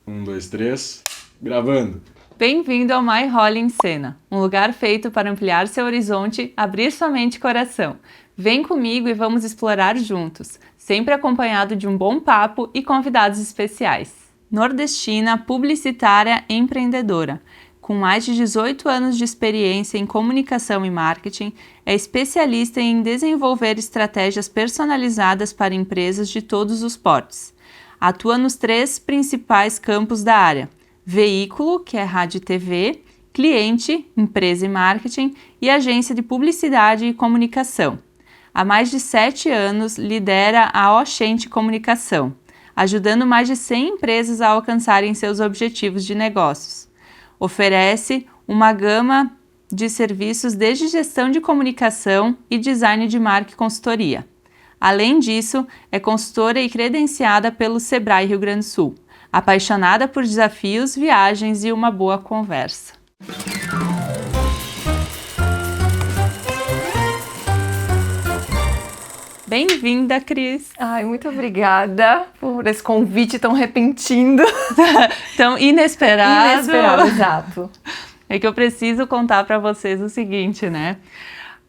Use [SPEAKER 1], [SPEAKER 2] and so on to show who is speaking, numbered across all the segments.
[SPEAKER 1] Um, dois, três. Gravando.
[SPEAKER 2] Bem-vindo ao My Holly em Cena, um lugar feito para ampliar seu horizonte, abrir sua mente e coração. Vem comigo e vamos explorar juntos, sempre acompanhado de um bom papo e convidados especiais. Nordestina, publicitária e empreendedora. Com mais de 18 anos de experiência em comunicação e marketing, é especialista em desenvolver estratégias personalizadas para empresas de todos os portes. Atua nos 3 principais campos da área: veículo, que é rádio e TV, cliente, empresa e marketing, e agência de publicidade e comunicação. Há mais de 7 anos lidera a Oxente Comunicação, ajudando mais de 100 empresas a alcançarem seus objetivos de negócios. Oferece uma gama de serviços desde gestão de comunicação e design de marca e consultoria. Além disso, é consultora e credenciada pelo Sebrae Rio Grande do Sul, apaixonada por desafios, viagens e uma boa conversa. Bem-vinda, Cris!
[SPEAKER 3] Ai, muito obrigada por esse convite tão repentino.
[SPEAKER 2] Tão inesperado.
[SPEAKER 3] Inesperado, exato.
[SPEAKER 2] É que eu preciso contar para vocês o seguinte, né?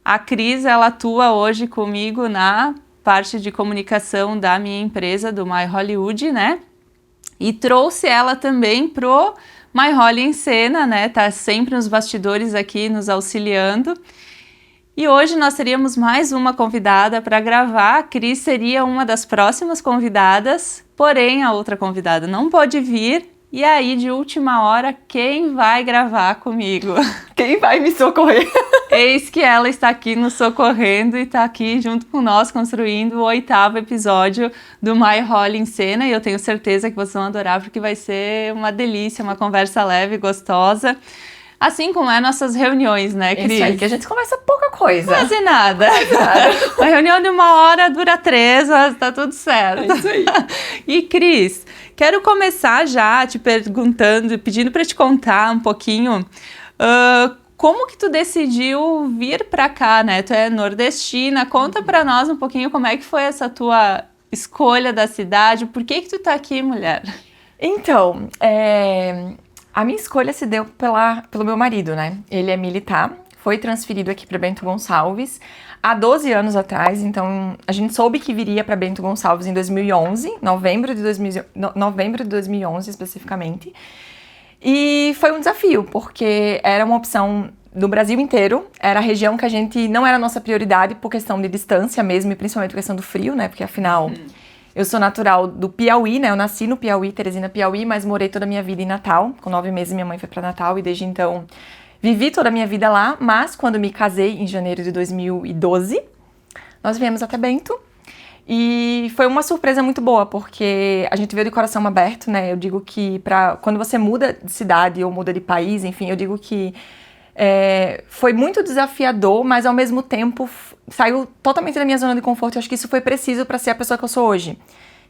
[SPEAKER 2] A Cris, ela atua hoje comigo na parte de comunicação da minha empresa, do My Hollywood, né? E trouxe ela também pro My Holly em Cena, né? Tá sempre nos bastidores aqui nos auxiliando. E hoje nós teríamos mais uma convidada para gravar. A Cris seria uma das próximas convidadas, porém a outra convidada não pôde vir. E aí, de última hora, quem vai gravar comigo?
[SPEAKER 3] Quem vai me socorrer?
[SPEAKER 2] Eis que ela está aqui nos socorrendo e está aqui junto com nós construindo o 8º episódio do My Holly em Cena. E eu tenho certeza que vocês vão adorar, porque vai ser uma delícia, uma conversa leve, gostosa. Assim como é nossas reuniões, né, Cris?
[SPEAKER 3] Isso aí, que a gente conversa pouca coisa.
[SPEAKER 2] Quase nada. Uma reunião de 1 hora dura 3, mas tá tudo certo.
[SPEAKER 3] É isso aí.
[SPEAKER 2] E, Cris, quero começar já te perguntando, pedindo para te contar um pouquinho como que tu decidiu vir para cá, né? Tu é nordestina, conta para nós um pouquinho como é que foi essa tua escolha da cidade, por que tu tá aqui, mulher?
[SPEAKER 3] Então, a minha escolha se deu pelo meu marido, né? Ele é militar, foi transferido aqui para Bento Gonçalves há 12 anos atrás, então a gente soube que viria para Bento Gonçalves em 2011, novembro de 2011 especificamente. E foi um desafio, porque era uma opção do Brasil inteiro, era a região que a gente não era a nossa prioridade por questão de distância mesmo, e principalmente por questão do frio, né? Porque afinal, eu sou natural do Piauí, né? Eu nasci no Piauí, Teresina, Piauí, mas morei toda a minha vida em Natal. Com 9 meses minha mãe foi para Natal e desde então vivi toda a minha vida lá. Mas quando me casei em janeiro de 2012, nós viemos até Bento. E foi uma surpresa muito boa, porque a gente veio de coração aberto, né? Eu digo que quando você muda de cidade ou muda de país, enfim, eu digo que foi muito desafiador, mas ao mesmo tempo saiu totalmente da minha zona de conforto. Eu acho que isso foi preciso para ser a pessoa que eu sou hoje.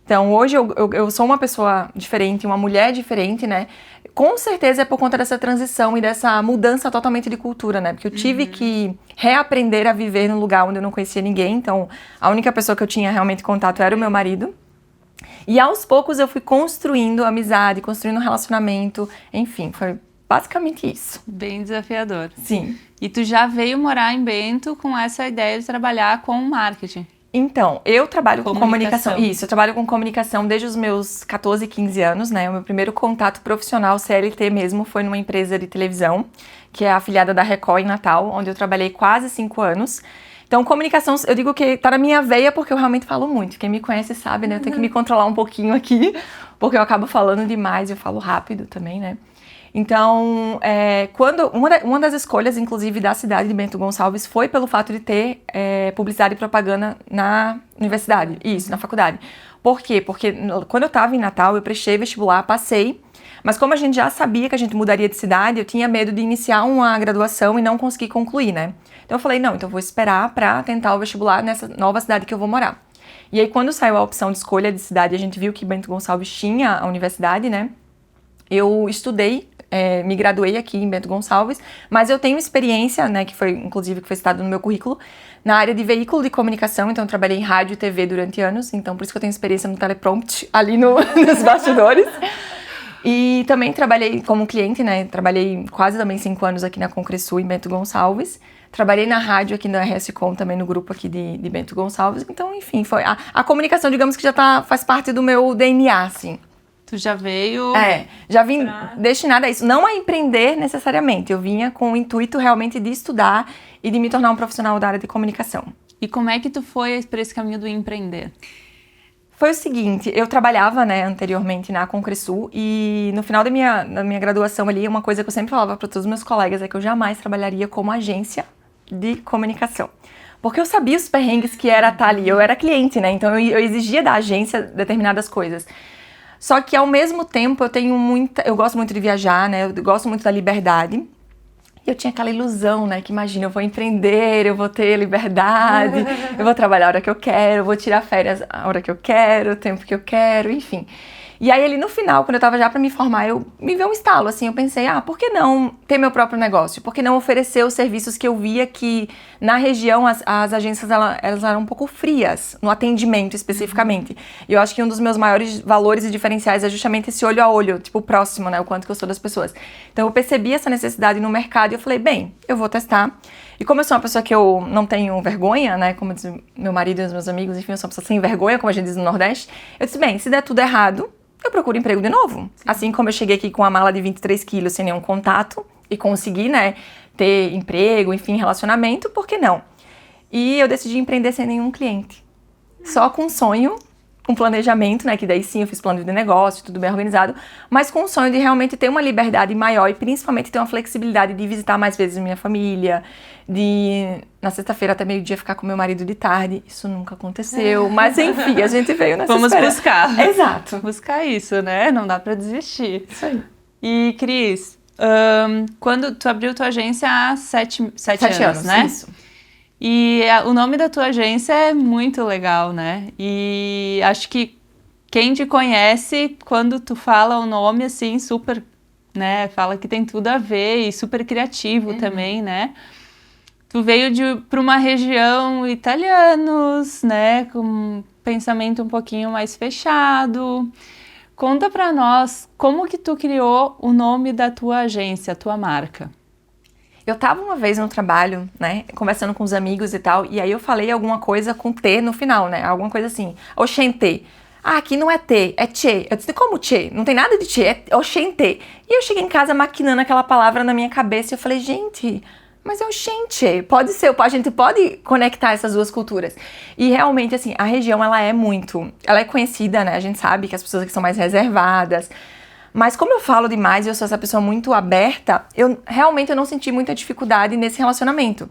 [SPEAKER 3] Então, hoje eu sou uma pessoa diferente, uma mulher diferente, né? Com certeza é por conta dessa transição e dessa mudança totalmente de cultura, né? Porque eu tive que reaprender a viver num lugar onde eu não conhecia ninguém. Então, a única pessoa que eu tinha realmente contato era o meu marido. E aos poucos eu fui construindo amizade, construindo um relacionamento. Enfim, foi basicamente isso.
[SPEAKER 2] Bem desafiador.
[SPEAKER 3] Sim.
[SPEAKER 2] E tu já veio morar em Bento com essa ideia de trabalhar com marketing?
[SPEAKER 3] Então, eu trabalho com comunicação.
[SPEAKER 2] Isso,
[SPEAKER 3] eu trabalho com comunicação desde os meus 14, 15 anos, né? O meu primeiro contato profissional, CLT mesmo, foi numa empresa de televisão, que é a afiliada da Record em Natal, onde eu trabalhei quase 5 anos. Então, comunicação, eu digo que tá na minha veia porque eu realmente falo muito. Quem me conhece sabe, né? Eu tenho que me controlar um pouquinho aqui, porque eu acabo falando demais, eu falo rápido também, né? Então, uma das escolhas, inclusive, da cidade de Bento Gonçalves foi pelo fato de ter publicidade e propaganda na universidade, isso, na faculdade. Por quê? Porque quando eu estava em Natal, eu prestei vestibular, passei, mas como a gente já sabia que a gente mudaria de cidade, eu tinha medo de iniciar uma graduação e não conseguir concluir, né? Então eu falei, não, então eu vou esperar para tentar o vestibular nessa nova cidade que eu vou morar. E aí, quando saiu a opção de escolha de cidade, a gente viu que Bento Gonçalves tinha a universidade, né? Eu estudei, me graduei aqui em Bento Gonçalves, mas eu tenho experiência, né, que foi citado no meu currículo, na área de veículo de comunicação, então eu trabalhei em rádio e TV durante anos, então por isso que eu tenho experiência no teleprompter ali nos bastidores. E também trabalhei como cliente, né? Trabalhei quase também 5 anos aqui na Concresul, em Bento Gonçalves. Trabalhei na rádio aqui na RSCom, também no grupo aqui de Bento Gonçalves. Então, enfim, foi a comunicação, digamos que já faz parte do meu DNA, assim.
[SPEAKER 2] Tu já veio...
[SPEAKER 3] já vim destinada a isso. Não a empreender necessariamente. Eu vinha com o intuito realmente de estudar e de me tornar um profissional da área de comunicação.
[SPEAKER 2] E como é que tu foi para esse caminho do empreender?
[SPEAKER 3] Foi o seguinte, eu trabalhava, né, anteriormente na Concresul e no final da minha graduação ali, uma coisa que eu sempre falava para todos os meus colegas é que eu jamais trabalharia como agência de comunicação. Porque eu sabia os perrengues que era estar ali, eu era cliente, né, então eu exigia da agência determinadas coisas. Só que ao mesmo tempo eu gosto muito de viajar, né, eu gosto muito da liberdade. E eu tinha aquela ilusão, né, que imagina, eu vou empreender, eu vou ter liberdade, eu vou trabalhar a hora que eu quero, eu vou tirar férias a hora que eu quero, o tempo que eu quero, enfim. E aí ali no final, quando eu tava já pra me formar, me veio um estalo, assim, eu pensei, por que não ter meu próprio negócio? Por que não oferecer os serviços que eu via que na região as agências elas eram um pouco frias, no atendimento especificamente. E eu acho que um dos meus maiores valores e diferenciais é justamente esse olho a olho, tipo, próximo, né, o quanto que eu sou das pessoas. Então eu percebi essa necessidade no mercado e eu falei, bem, eu vou testar. E como eu sou uma pessoa que eu não tenho vergonha, né, como diz meu marido e os meus amigos, enfim, eu sou uma pessoa sem vergonha, como a gente diz no Nordeste, eu disse, bem, se der tudo errado, eu procuro emprego de novo. Sim. Assim como eu cheguei aqui com a mala de 23 quilos sem nenhum contato e consegui, né, ter emprego, enfim, relacionamento, por que não? E eu decidi empreender sem nenhum cliente. Só com sonho, com planejamento, né, que daí sim eu fiz plano de negócio, tudo bem organizado, mas com o sonho de realmente ter uma liberdade maior e principalmente ter uma flexibilidade de visitar mais vezes minha família, de na sexta-feira até meio-dia ficar com meu marido de tarde. Isso nunca aconteceu, mas enfim, a gente veio nessa
[SPEAKER 2] Vamos
[SPEAKER 3] espera.
[SPEAKER 2] buscar.
[SPEAKER 3] Exato.
[SPEAKER 2] Buscar isso, né? Não dá pra desistir.
[SPEAKER 3] Isso aí.
[SPEAKER 2] E, Cris, quando tu abriu tua agência há 7 anos, né?
[SPEAKER 3] Isso.
[SPEAKER 2] E o nome da tua agência é muito legal, né? E acho que quem te conhece, quando tu fala o nome, assim, super, né? Fala que tem tudo a ver e super criativo também, né? Tu veio para uma região italianos, né? Com um pensamento um pouquinho mais fechado. Conta pra nós, como que tu criou o nome da tua agência, a tua marca?
[SPEAKER 3] Eu tava uma vez no trabalho, né, conversando com os amigos e tal, e aí eu falei alguma coisa com T no final, né, alguma coisa assim, Oxente. Aqui não é T, é Tchê. Eu disse, como Tchê? Não tem nada de Tchê, é Oxente. E eu cheguei em casa maquinando aquela palavra na minha cabeça e eu falei, gente, mas é Oxente. Pode ser, a gente pode conectar essas duas culturas. E realmente, assim, a região, ela é conhecida, né, a gente sabe que as pessoas aqui são mais reservadas. Mas como eu falo demais e eu sou essa pessoa muito aberta, eu não senti muita dificuldade nesse relacionamento.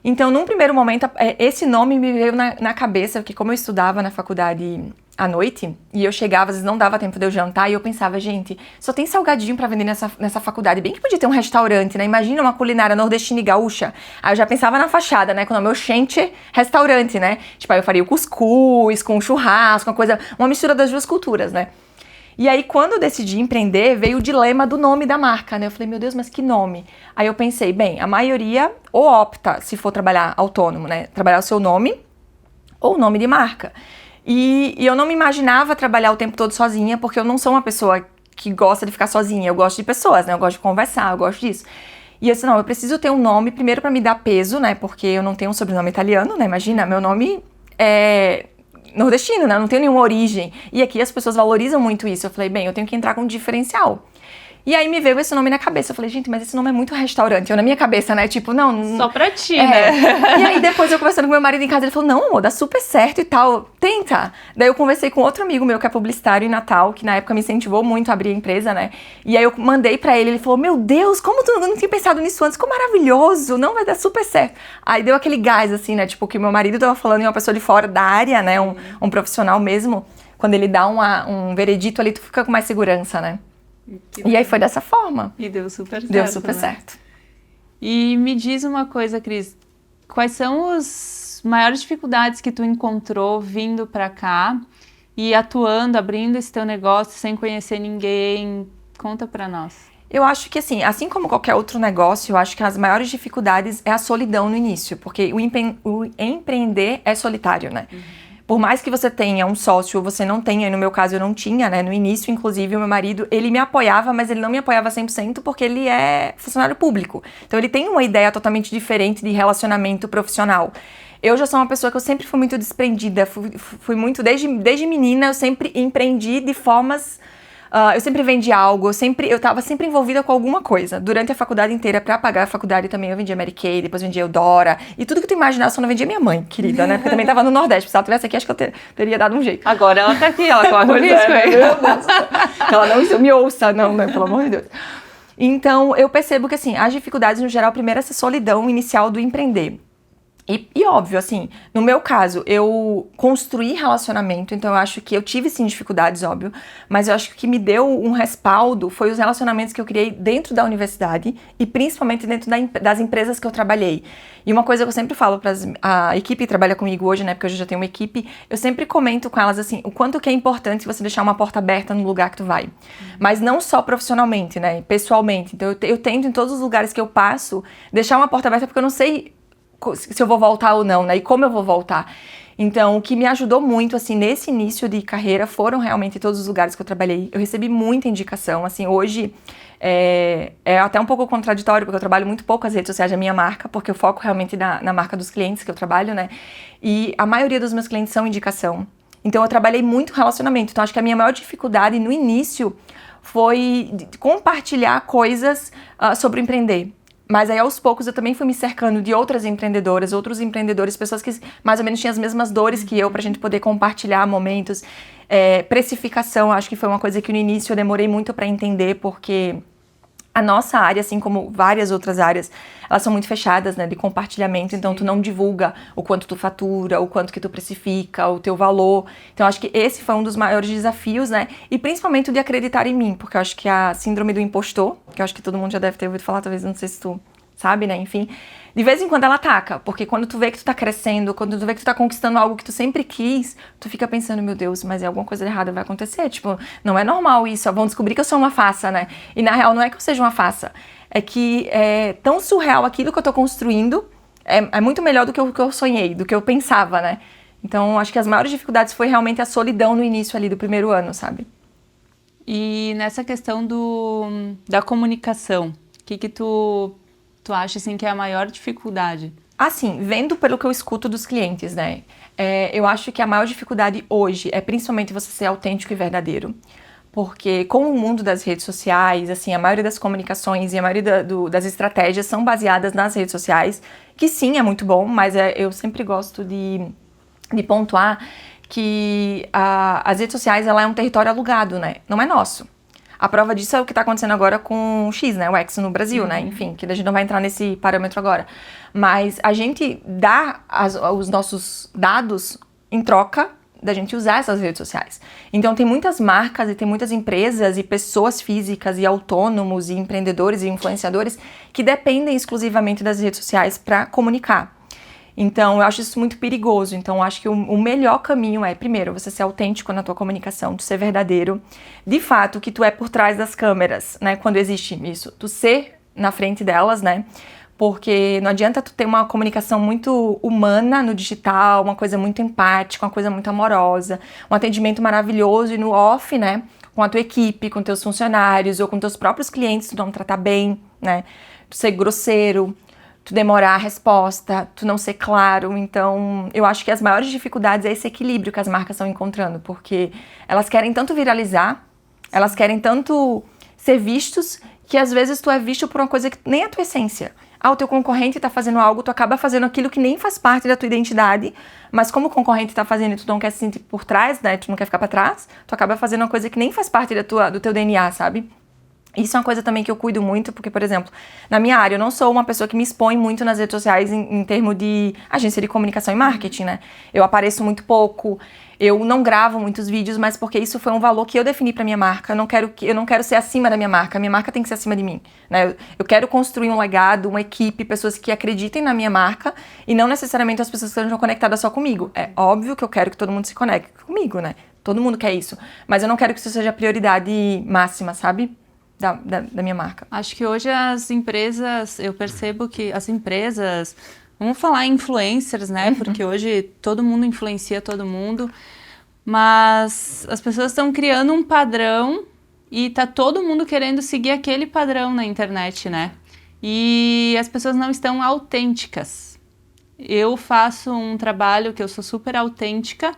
[SPEAKER 3] Então, num primeiro momento, esse nome me veio na cabeça, porque como eu estudava na faculdade à noite, e eu chegava, às vezes não dava tempo de eu jantar, e eu pensava, gente, só tem salgadinho pra vender nessa faculdade, bem que podia ter um restaurante, né? Imagina uma culinária nordestina e gaúcha. Aí eu já pensava na fachada, né? Com o nome Oxente Restaurante, né? Tipo, aí eu faria o cuscuz com churrasco, uma mistura das duas culturas, né? E aí, quando eu decidi empreender, veio o dilema do nome da marca, né? Eu falei, meu Deus, mas que nome? Aí eu pensei, bem, a maioria ou opta, se for trabalhar autônomo, né? Trabalhar o seu nome ou o nome de marca. E eu não me imaginava trabalhar o tempo todo sozinha, porque eu não sou uma pessoa que gosta de ficar sozinha. Eu gosto de pessoas, né? Eu gosto de conversar, eu gosto disso. E eu disse, não, eu preciso ter um nome, primeiro pra me dar peso, né? Porque eu não tenho um sobrenome italiano, né? Imagina, meu nome é nordestino, né? Eu não tenho nenhuma origem. E aqui as pessoas valorizam muito isso. Eu falei, bem, eu tenho que entrar com um diferencial. E aí me veio esse nome na cabeça. Eu falei, gente, mas esse nome é muito restaurante. Eu na minha cabeça, né? Tipo, não...
[SPEAKER 2] Só pra ti, né?
[SPEAKER 3] E aí depois eu conversando com meu marido em casa, ele falou, não, amor, dá super certo e tal. Tenta. Daí eu conversei com outro amigo meu que é publicitário em Natal, que na época me incentivou muito a abrir a empresa, né? E aí eu mandei pra ele falou, meu Deus, como tu não tinha pensado nisso antes? Ficou maravilhoso, não vai dar super certo. Aí deu aquele gás, assim, né? Tipo, que meu marido tava falando em uma pessoa de fora da área, né? Um profissional mesmo. Quando ele dá um veredito ali, tu fica com mais segurança, né? E aí foi dessa forma.
[SPEAKER 2] E deu super certo.
[SPEAKER 3] Deu super
[SPEAKER 2] né?
[SPEAKER 3] certo.
[SPEAKER 2] E me diz uma coisa, Cris. Quais são as maiores dificuldades que tu encontrou vindo pra cá e atuando, abrindo esse teu negócio sem conhecer ninguém? Conta pra nós.
[SPEAKER 3] Eu acho que assim como qualquer outro negócio, eu acho que as maiores dificuldades é a solidão no início, porque o empreender é solitário, né? Por mais que você tenha um sócio ou você não tenha, e no meu caso eu não tinha, né? No início, inclusive, o meu marido, ele me apoiava, mas ele não me apoiava 100% porque ele é funcionário público. Então ele tem uma ideia totalmente diferente de relacionamento profissional. Eu já sou uma pessoa que eu sempre fui muito desprendida, fui muito, desde menina, eu sempre empreendi de formas... eu sempre vendi algo, eu tava sempre envolvida com alguma coisa. Durante a faculdade inteira, pra pagar a faculdade também, eu vendia Mary Kay, depois vendia Eudora. E tudo que tu imaginar, eu só não vendia minha mãe, querida, né? Porque eu também tava no Nordeste. Se ela tivesse aqui, acho que eu teria dado um jeito.
[SPEAKER 2] Agora ela tá aqui, ela corre o risco aí.
[SPEAKER 3] Meu Deus. Ela não me ouça, não, né? Pelo amor de Deus. Então, eu percebo que, assim, as dificuldades, no geral, primeiro, essa solidão inicial do empreender. E óbvio, assim, no meu caso, eu construí relacionamento, então eu acho que eu tive sim dificuldades, óbvio, mas eu acho que o que me deu um respaldo foi os relacionamentos que eu criei dentro da universidade e principalmente dentro das empresas que eu trabalhei. E uma coisa que eu sempre falo para a equipe que trabalha comigo hoje, né, porque hoje eu já tenho uma equipe, eu sempre comento com elas, assim, o quanto que é importante você deixar uma porta aberta no lugar que tu vai. Mas não só profissionalmente, né, pessoalmente. Então eu tento em todos os lugares que eu passo deixar uma porta aberta porque eu não sei se eu vou voltar ou não, né? E como eu vou voltar. Então, o que me ajudou muito, assim, nesse início de carreira foram realmente todos os lugares que eu trabalhei. Eu recebi muita indicação, assim, hoje é até um pouco contraditório, porque eu trabalho muito pouco as redes sociais da minha marca, porque eu foco realmente na marca dos clientes que eu trabalho, né? E a maioria dos meus clientes são indicação. Então, eu trabalhei muito relacionamento. Então, acho que a minha maior dificuldade no início foi compartilhar coisas sobre empreender. Mas aí, aos poucos, eu também fui me cercando de outras empreendedoras, outros empreendedores, pessoas que mais ou menos tinham as mesmas dores que eu, pra gente poder compartilhar momentos. Precificação, acho que foi uma coisa que no início eu demorei muito pra entender, porque a nossa área, assim como várias outras áreas, elas são muito fechadas, né, de compartilhamento, então tu não divulga o quanto tu fatura, o quanto que tu precifica, o teu valor. Então acho que esse foi um dos maiores desafios, né, e principalmente o de acreditar em mim, porque eu acho que a síndrome do impostor, que eu acho que todo mundo já deve ter ouvido falar, talvez, não sei se tu sabe, né, enfim, de vez em quando ela ataca, porque quando tu vê que tu tá crescendo, quando tu vê que tu tá conquistando algo que tu sempre quis, tu fica pensando, meu Deus, mas é alguma coisa errada vai acontecer, tipo, não é normal isso, vão descobrir que eu sou uma farsa, né, e na real não é que eu seja uma farsa, é que é tão surreal aquilo que eu tô construindo, é muito melhor do que eu sonhei, do que eu pensava, né, então acho que as maiores dificuldades foi realmente a solidão no início ali do primeiro ano, sabe.
[SPEAKER 2] E nessa questão da comunicação, o que tu acha, assim, que é a maior dificuldade?
[SPEAKER 3] Assim, vendo pelo que eu escuto dos clientes, né? Eu acho que a maior dificuldade hoje é principalmente você ser autêntico e verdadeiro. Porque com o mundo das redes sociais, assim, a maioria das comunicações e a maioria das estratégias são baseadas nas redes sociais, que sim, é muito bom, mas eu sempre gosto de pontuar que as redes sociais, ela é um território alugado, né? Não é nosso. A prova disso é o que está acontecendo agora com o X, né? O X no Brasil, né? Enfim, que a gente não vai entrar nesse parâmetro agora. Mas a gente dá os nossos dados em troca da gente usar essas redes sociais. Então tem muitas marcas e tem muitas empresas e pessoas físicas e autônomos e empreendedores e influenciadores que dependem exclusivamente das redes sociais para comunicar. Então, eu acho isso muito perigoso. Então, eu acho que o melhor caminho é, primeiro, você ser autêntico na tua comunicação, tu ser verdadeiro. De fato, que tu é por trás das câmeras, né? Quando existe isso. Tu ser na frente delas, né? Porque não adianta tu ter uma comunicação muito humana no digital, uma coisa muito empática, uma coisa muito amorosa, um atendimento maravilhoso e no off, né? Com a tua equipe, com teus funcionários ou com teus próprios clientes, tu não tratar bem, né? Tu ser grosseiro, tu demorar a resposta, tu não ser claro. Então, eu acho que as maiores dificuldades é esse equilíbrio que as marcas estão encontrando, porque elas querem tanto viralizar, elas querem tanto ser vistos, que às vezes tu é visto por uma coisa que nem é a tua essência. O teu concorrente tá fazendo algo, tu acaba fazendo aquilo que nem faz parte da tua identidade, mas como o concorrente tá fazendo e tu não quer se sentir por trás, né, tu não quer ficar pra trás, tu acaba fazendo uma coisa que nem faz parte do teu DNA, sabe? Isso é uma coisa também que eu cuido muito, porque, por exemplo, na minha área, eu não sou uma pessoa que me expõe muito nas redes sociais em termos de agência de comunicação e marketing, né? Eu apareço muito pouco, eu não gravo muitos vídeos, mas porque isso foi um valor que eu defini pra minha marca. Eu não quero ser acima da minha marca tem que ser acima de mim, né? Eu quero construir um legado, uma equipe, pessoas que acreditem na minha marca e não necessariamente as pessoas que estejam conectadas só comigo. É óbvio que eu quero que todo mundo se conecte comigo, né? Todo mundo quer isso, mas eu não quero que isso seja a prioridade máxima, sabe? Da minha marca.
[SPEAKER 2] Acho que hoje as empresas, eu percebo que as empresas, vamos falar influencers, né? Porque hoje todo mundo influencia todo mundo, mas as pessoas estão criando um padrão e tá todo mundo querendo seguir aquele padrão na internet, né? E as pessoas não estão autênticas. Eu faço um trabalho que eu sou super autêntica.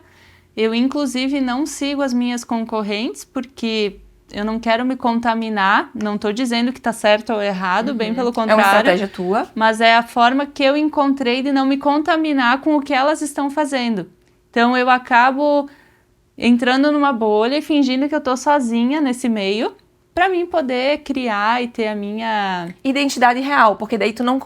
[SPEAKER 2] Eu, inclusive, não sigo as minhas concorrentes, porque eu não quero me contaminar. Não estou dizendo que está certo ou errado, bem pelo contrário.
[SPEAKER 3] É uma estratégia tua.
[SPEAKER 2] Mas é a forma que eu encontrei de não me contaminar com o que elas estão fazendo. Então, eu acabo entrando numa bolha e fingindo que eu estou sozinha nesse meio, para mim poder criar e ter a minha
[SPEAKER 3] identidade real, porque daí tu não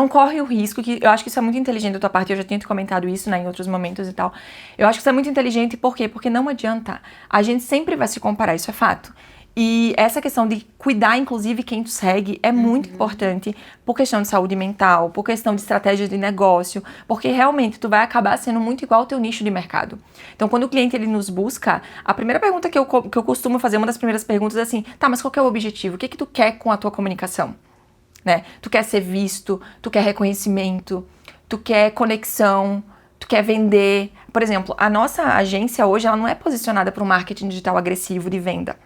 [SPEAKER 3] corre o risco, que eu acho que isso é muito inteligente da tua parte, eu já tinha te comentado isso, né, em outros momentos e tal. Eu acho que isso é muito inteligente, por quê? Porque não adianta, a gente sempre vai se comparar, isso é fato. E essa questão de cuidar, inclusive, quem tu segue é muito importante por questão de saúde mental, por questão de estratégia de negócio, porque realmente tu vai acabar sendo muito igual ao teu nicho de mercado. Então, quando o cliente ele nos busca, a primeira pergunta que eu costumo fazer, uma das primeiras perguntas é assim, tá, mas qual que é o objetivo? O que que tu quer com a tua comunicação? Né? Tu quer ser visto, tu quer reconhecimento, tu quer conexão, tu quer vender. Por exemplo, a nossa agência hoje, ela não é posicionada para um marketing digital agressivo de venda.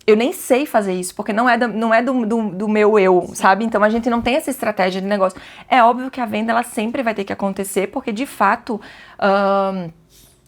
[SPEAKER 3] Eu nem sei fazer isso, porque não é do meu eu, sabe? Então, a gente não tem essa estratégia de negócio. É óbvio que a venda, ela sempre vai ter que acontecer, porque, de fato,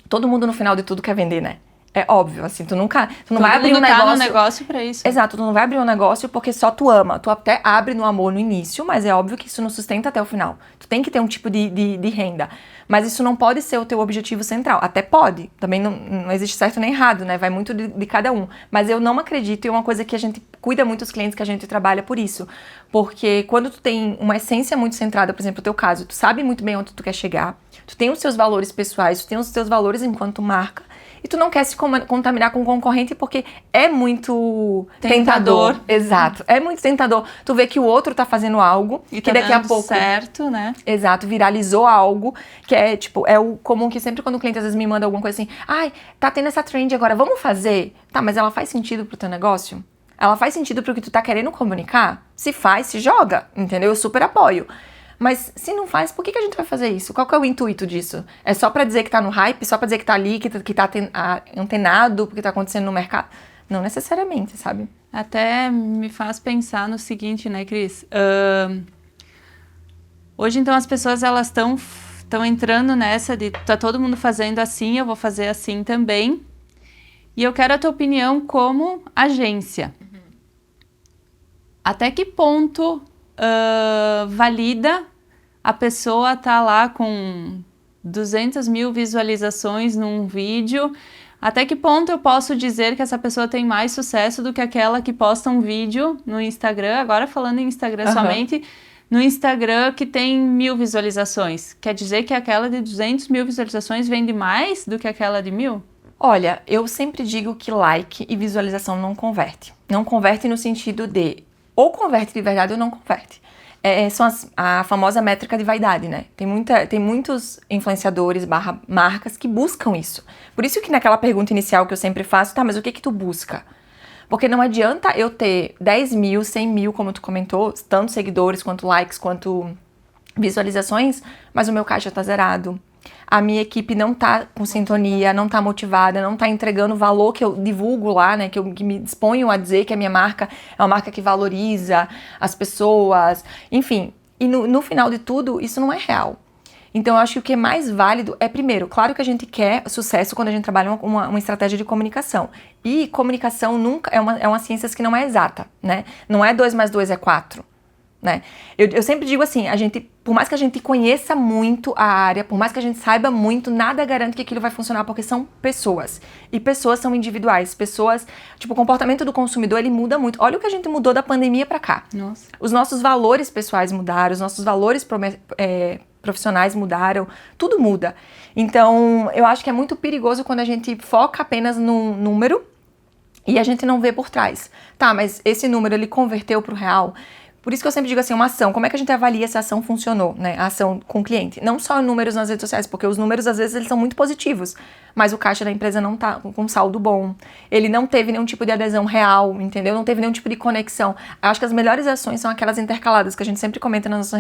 [SPEAKER 3] todo mundo, no final de tudo, quer vender, né? É óbvio, assim, tu não vai abrir um negócio...
[SPEAKER 2] Tá no negócio pra isso.
[SPEAKER 3] Exato, tu não vai abrir um negócio porque só tu ama. Tu até abre no amor no início, mas é óbvio que isso não sustenta até o final. Tu tem que ter um tipo de renda. Mas isso não pode ser o teu objetivo central. Até pode, também não existe certo nem errado, né? Vai muito de cada um. Mas eu não acredito, e é uma coisa que a gente cuida muito os clientes que a gente trabalha por isso. Porque quando tu tem uma essência muito centrada, por exemplo, no teu caso, tu sabe muito bem onde tu quer chegar, tu tem os seus valores pessoais, tu tem os teus valores enquanto marca, e tu não quer se contaminar com o concorrente porque é muito tentador. Exato, é muito tentador. Tu vê que o outro tá fazendo algo
[SPEAKER 2] e
[SPEAKER 3] que
[SPEAKER 2] tá
[SPEAKER 3] daqui a
[SPEAKER 2] dando
[SPEAKER 3] pouco...
[SPEAKER 2] certo, né?
[SPEAKER 3] Exato, viralizou algo que é, tipo, é o comum que sempre quando o cliente às vezes me manda alguma coisa assim, ai, tá tendo essa trend agora, vamos fazer? Tá, mas ela faz sentido pro teu negócio? Ela faz sentido pro que tu tá querendo comunicar? Se faz, se joga, entendeu? Eu super apoio. Mas se não faz, por que a gente vai fazer isso? Qual que é o intuito disso? É só pra dizer que tá no hype? Só pra dizer que tá ali, que tá antenado porque tá acontecendo no mercado? Não necessariamente, sabe?
[SPEAKER 2] Até me faz pensar no seguinte, né, Cris? Hoje, então, as pessoas, elas estão entrando nessa de tá todo mundo fazendo assim, eu vou fazer assim também. E eu quero a tua opinião como agência. Até que ponto valida a pessoa tá lá com 200 mil visualizações num vídeo? Até que ponto eu posso dizer que essa pessoa tem mais sucesso do que aquela que posta um vídeo no Instagram, agora falando em Instagram somente, no Instagram que tem 1000 visualizações? Quer dizer que aquela de 200 mil visualizações vende mais do que aquela de 1000?
[SPEAKER 3] Olha, eu sempre digo que like e visualização não converte. Não converte no sentido de ou converte de verdade ou não converte. São a famosa métrica de vaidade, né? Tem muitos influenciadores / marcas que buscam isso. Por isso que naquela pergunta inicial que eu sempre faço, tá, mas o que tu busca? Porque não adianta eu ter 10 mil, 100 mil, como tu comentou, tanto seguidores, quanto likes, quanto visualizações, mas o meu caixa tá zerado. A minha equipe não tá com sintonia, não tá motivada, não tá entregando o valor que eu divulgo lá, né? Que me disponho a dizer que a minha marca é uma marca que valoriza as pessoas, enfim. E no final de tudo, isso não é real. Então, eu acho que o que é mais válido é, primeiro, claro que a gente quer sucesso quando a gente trabalha uma estratégia de comunicação. E comunicação nunca é uma ciência que não é exata, né? Não é 2 mais 2 é 4. Né? Eu sempre digo assim, por mais que a gente conheça muito a área, por mais que a gente saiba muito, nada garante que aquilo vai funcionar, porque são pessoas. E pessoas são individuais. Pessoas, tipo, o comportamento do consumidor, ele muda muito. Olha o que a gente mudou da pandemia pra cá.
[SPEAKER 2] Nossa.
[SPEAKER 3] Os nossos valores pessoais mudaram, os nossos valores profissionais mudaram, tudo muda. Então, eu acho que é muito perigoso quando a gente foca apenas no número e a gente não vê por trás. Tá, mas esse número, ele converteu pro real? Por isso que eu sempre digo assim, uma ação, como é que a gente avalia se a ação funcionou, né? A ação com o cliente. Não só números nas redes sociais, porque os números às vezes eles são muito positivos, mas o caixa da empresa não tá com saldo bom. Ele não teve nenhum tipo de adesão real, entendeu? Não teve nenhum tipo de conexão. Eu acho que as melhores ações são aquelas intercaladas, que a gente sempre comenta nas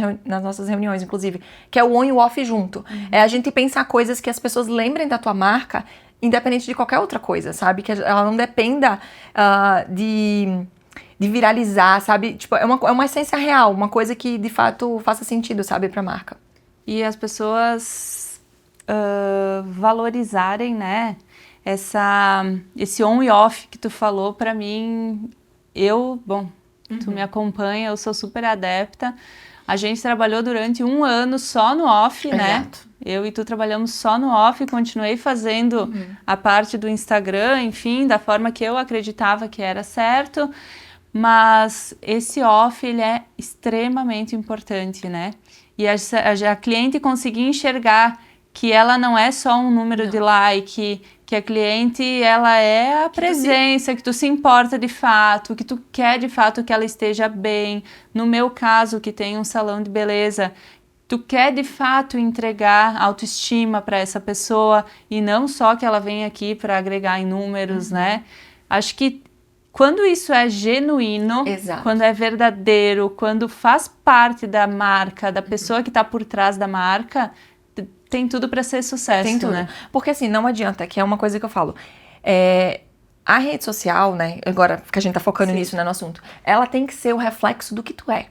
[SPEAKER 3] nossas reuniões, inclusive, que é o on e o off junto. É a gente pensar coisas que as pessoas lembrem da tua marca, independente de qualquer outra coisa, sabe? Que ela não dependa de viralizar, sabe? Tipo, é uma essência real, uma coisa que de fato faça sentido, sabe, pra marca.
[SPEAKER 2] E as pessoas valorizarem, né, esse on e off que tu falou, pra mim, tu me acompanha, eu sou super adepta. A gente trabalhou durante 1 ano só no off, né?
[SPEAKER 3] Exato.
[SPEAKER 2] Eu e tu trabalhamos só no off, continuei fazendo a parte do Instagram, enfim, da forma que eu acreditava que era certo. Mas esse off, ele é extremamente importante, né? E a cliente conseguir enxergar que ela não é só um número de like, que a cliente, ela é a presença, que tu se importa de fato, que tu quer de fato que ela esteja bem. No meu caso, que tem um salão de beleza, tu quer de fato entregar autoestima para essa pessoa e não só que ela venha aqui para agregar em números, né? Acho que quando isso é genuíno,
[SPEAKER 3] Exato.
[SPEAKER 2] quando é verdadeiro, quando faz parte da marca, da pessoa que está por trás da marca, tem tudo para ser sucesso,
[SPEAKER 3] Tem tudo.
[SPEAKER 2] né?
[SPEAKER 3] Porque assim, não adianta, que é uma coisa que eu falo. A rede social, né, agora que a gente tá focando nisso, né, no assunto, ela tem que ser o reflexo do que tu é.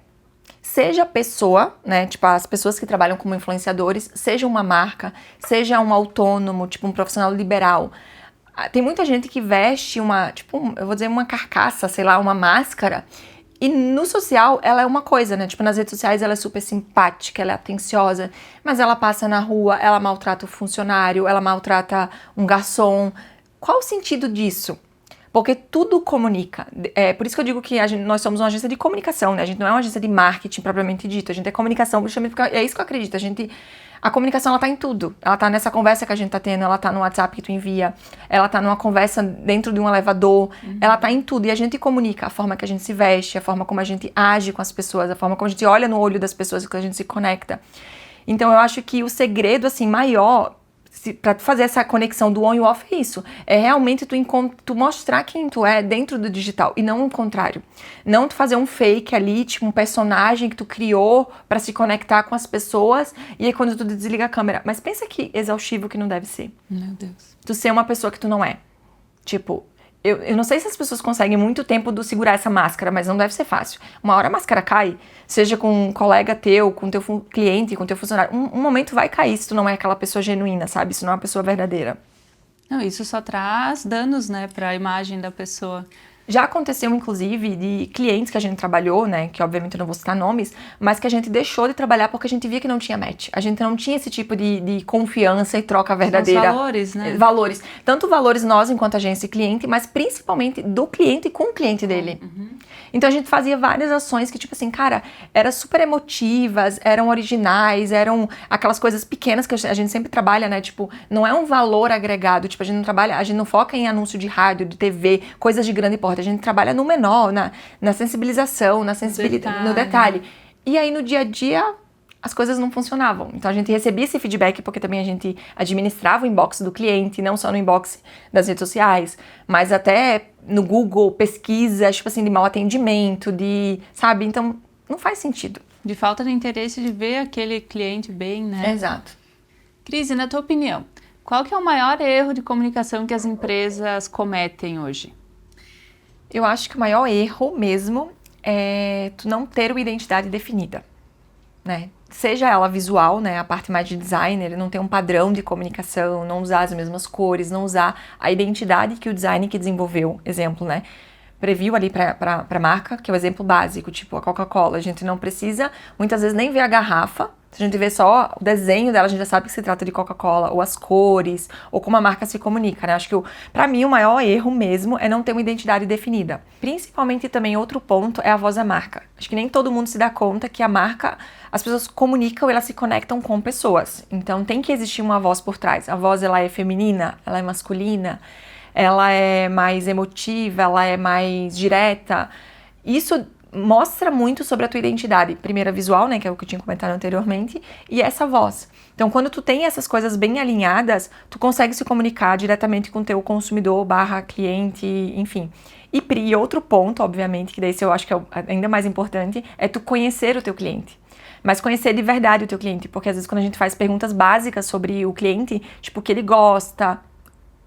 [SPEAKER 3] Seja pessoa, né, tipo as pessoas que trabalham como influenciadores, seja uma marca, seja um autônomo, tipo um profissional liberal. Tem muita gente que veste eu vou dizer uma carcaça, sei lá, uma máscara, e no social ela é uma coisa, né? Tipo, nas redes sociais ela é super simpática, ela é atenciosa, mas ela passa na rua, ela maltrata o funcionário, ela maltrata um garçom. Qual o sentido disso? Porque tudo comunica. Por isso que eu digo que nós somos uma agência de comunicação, né? A gente não é uma agência de marketing propriamente dito, a gente é comunicação, é isso que eu acredito. A comunicação, ela tá em tudo. Ela tá nessa conversa que a gente tá tendo, ela tá no WhatsApp que tu envia, ela tá numa conversa dentro de um elevador, ela tá em tudo. E a gente comunica a forma que a gente se veste, a forma como a gente age com as pessoas, a forma como a gente olha no olho das pessoas e que a gente se conecta. Então, eu acho que o segredo, assim, maior pra tu fazer essa conexão do on e off é isso. É realmente tu mostrar quem tu é dentro do digital e não o contrário. Não tu fazer um fake ali, tipo um personagem que tu criou pra se conectar com as pessoas e aí quando tu desliga a câmera. Mas pensa que exaustivo que não deve ser.
[SPEAKER 2] Meu Deus.
[SPEAKER 3] Tu ser uma pessoa que tu não é. Tipo, eu não sei se as pessoas conseguem muito tempo segurar essa máscara, mas não deve ser fácil. Uma hora a máscara cai, seja com um colega teu, com teu cliente, com teu funcionário. Um momento vai cair se tu não é aquela pessoa genuína, sabe? Se não é uma pessoa verdadeira.
[SPEAKER 2] Não, isso só traz danos, né, para a imagem da pessoa.
[SPEAKER 3] Já aconteceu, inclusive, de clientes que a gente trabalhou, né, que obviamente eu não vou citar nomes, mas que a gente deixou de trabalhar porque a gente via que não tinha match. A gente não tinha esse tipo de confiança e troca verdadeira.
[SPEAKER 2] Os valores, né?
[SPEAKER 3] Valores. Tanto valores nós, enquanto agência e cliente, mas principalmente do cliente com o cliente dele. Então a gente fazia várias ações que, tipo assim, cara, eram super emotivas, eram originais, eram aquelas coisas pequenas que a gente sempre trabalha, né, tipo, não é um valor agregado, tipo, a gente não foca em anúncio de rádio, de TV, coisas de grande porte. A gente trabalha no menor, na sensibilização, no detalhe. E aí, no dia a dia, as coisas não funcionavam. Então, a gente recebia esse feedback porque também a gente administrava o inbox do cliente, não só no inbox das redes sociais, mas até no Google, pesquisa, tipo assim, de mau atendimento, sabe? Então, não faz sentido.
[SPEAKER 2] De falta de interesse de ver aquele cliente bem, né?
[SPEAKER 3] Exato.
[SPEAKER 2] Cris, na tua opinião, qual que é o maior erro de comunicação que as empresas cometem hoje?
[SPEAKER 3] Eu acho que o maior erro mesmo é tu não ter uma identidade definida, né? Seja ela visual, né, a parte mais de designer, não ter um padrão de comunicação, não usar as mesmas cores, não usar a identidade que o design que desenvolveu, exemplo, né, previu ali pra marca, que é o exemplo básico, tipo a Coca-Cola. A gente não precisa, muitas vezes, nem ver a garrafa. Se a gente vê só o desenho dela, a gente já sabe que se trata de Coca-Cola, ou as cores, ou como a marca se comunica, né? Acho que, pra mim, o maior erro mesmo é não ter uma identidade definida. Principalmente também, outro ponto é a voz da marca. Acho que nem todo mundo se dá conta que a marca, as pessoas comunicam, elas se conectam com pessoas. Então, tem que existir uma voz por trás. A voz, ela é feminina, ela é masculina, ela é mais emotiva, ela é mais direta. Isso mostra muito sobre a tua identidade. Primeiro a visual, né, que é o que eu tinha comentado anteriormente, e essa voz. Então, quando tu tem essas coisas bem alinhadas, tu consegue se comunicar diretamente com o teu consumidor / cliente, enfim. E outro ponto, obviamente, que daí eu acho que é ainda mais importante, é tu conhecer o teu cliente. Mas conhecer de verdade o teu cliente, porque às vezes quando a gente faz perguntas básicas sobre o cliente, tipo, o que ele gosta,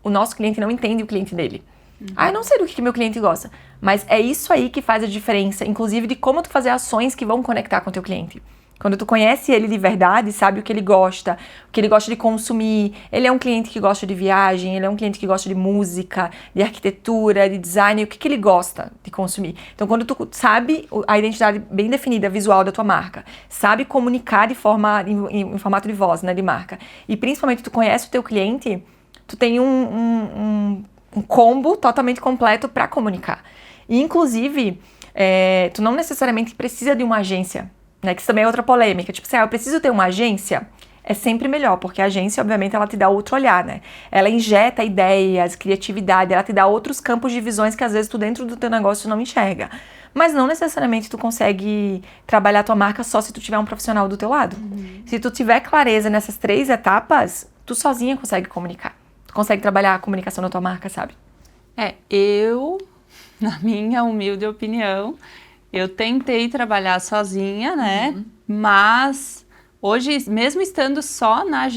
[SPEAKER 3] o nosso cliente não entende o cliente dele. Eu não sei do que meu cliente gosta. Mas é isso aí que faz a diferença, inclusive de como tu fazer ações que vão conectar com o teu cliente. Quando tu conhece ele de verdade, sabe o que ele gosta de consumir. Ele é um cliente que gosta de viagem, ele é um cliente que gosta de música, de arquitetura, de design, o que ele gosta de consumir. Então, quando tu sabe a identidade bem definida, visual da tua marca, sabe comunicar em formato de voz, né, de marca, e principalmente tu conhece o teu cliente, tu tem um combo totalmente completo para comunicar. E, inclusive, tu não necessariamente precisa de uma agência, né? Que isso também é outra polêmica. Tipo, eu preciso ter uma agência? É sempre melhor, porque a agência, obviamente, ela te dá outro olhar, né? Ela injeta ideias, criatividade, ela te dá outros campos de visões que, às vezes, tu dentro do teu negócio não enxerga. Mas não necessariamente tu consegue trabalhar a tua marca só se tu tiver um profissional do teu lado. Se tu tiver clareza nessas 3 etapas, tu sozinha consegue comunicar. Tu consegue trabalhar a comunicação da tua marca, sabe?
[SPEAKER 2] Na minha humilde opinião, eu tentei trabalhar sozinha, né? Mas hoje, mesmo estando só na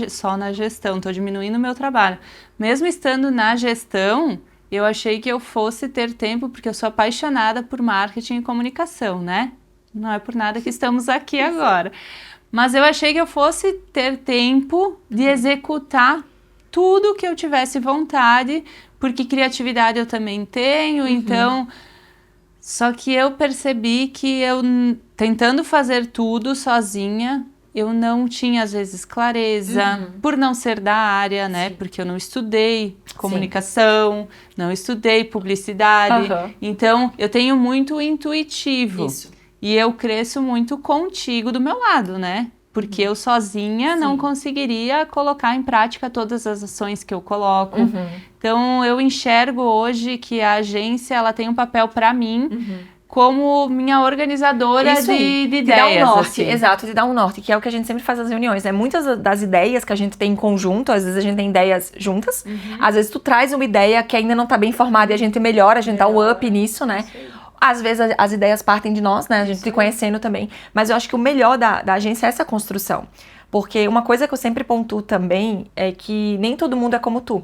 [SPEAKER 2] gestão, tô diminuindo o meu trabalho. Mesmo estando na gestão, eu achei que eu fosse ter tempo, porque eu sou apaixonada por marketing e comunicação, né? Não é por nada que estamos aqui agora. Mas eu achei que eu fosse ter tempo de executar tudo que eu tivesse vontade, porque criatividade eu também tenho, então... Só que eu percebi que eu, tentando fazer tudo sozinha, eu não tinha, às vezes, clareza, por não ser da área, né?
[SPEAKER 3] Sim.
[SPEAKER 2] Porque eu não estudei comunicação, não estudei publicidade. Então, eu tenho muito intuitivo.
[SPEAKER 3] Isso.
[SPEAKER 2] E eu cresço muito contigo do meu lado, né? Porque eu sozinha não conseguiria colocar em prática todas as ações que eu coloco. Então, eu enxergo hoje que a agência ela tem um papel para mim como minha organizadora de ideias.
[SPEAKER 3] Te dá um norte,
[SPEAKER 2] assim.
[SPEAKER 3] exato, te dá um norte, que é o que a gente sempre faz nas reuniões, né? Muitas das ideias que a gente tem em conjunto, às vezes a gente tem ideias juntas, às vezes tu traz uma ideia que ainda não tá bem formada e a gente melhora, a gente dá um up nisso, né? Às vezes as ideias partem de nós, né? A gente se conhecendo também. Mas eu acho que o melhor da agência é essa construção. Porque uma coisa que eu sempre pontuo também é que nem todo mundo é como tu.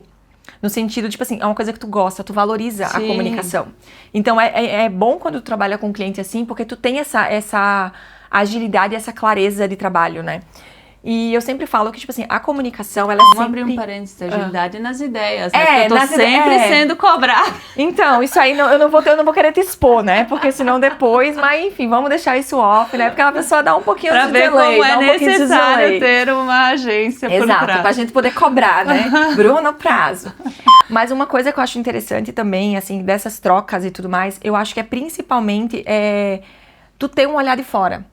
[SPEAKER 3] No sentido, tipo assim, é uma coisa que tu gosta, tu valoriza a comunicação. Então é bom quando tu trabalha com um cliente assim, porque tu tem essa agilidade, essa clareza de trabalho, né? E eu sempre falo que, tipo assim, a comunicação, ela é
[SPEAKER 2] Vamos
[SPEAKER 3] sempre...
[SPEAKER 2] abrir um parênteses, agilidade nas ideias, né?
[SPEAKER 3] É,
[SPEAKER 2] Porque eu tô sempre sendo cobrada.
[SPEAKER 3] Então, isso aí eu não vou querer te expor, né? Porque senão depois, mas enfim, vamos deixar isso off, né? Porque a pessoa dá um pouquinho
[SPEAKER 2] Pra
[SPEAKER 3] de
[SPEAKER 2] ver
[SPEAKER 3] delay,
[SPEAKER 2] como
[SPEAKER 3] dá
[SPEAKER 2] é
[SPEAKER 3] um pouquinho de
[SPEAKER 2] necessário
[SPEAKER 3] delay.
[SPEAKER 2] ter uma agência por
[SPEAKER 3] Exato,
[SPEAKER 2] trás.
[SPEAKER 3] pra gente poder cobrar, né? Bruno, prazo. Mas uma coisa que eu acho interessante também, assim, dessas trocas e tudo mais, eu acho que é principalmente tu ter um olhar de fora.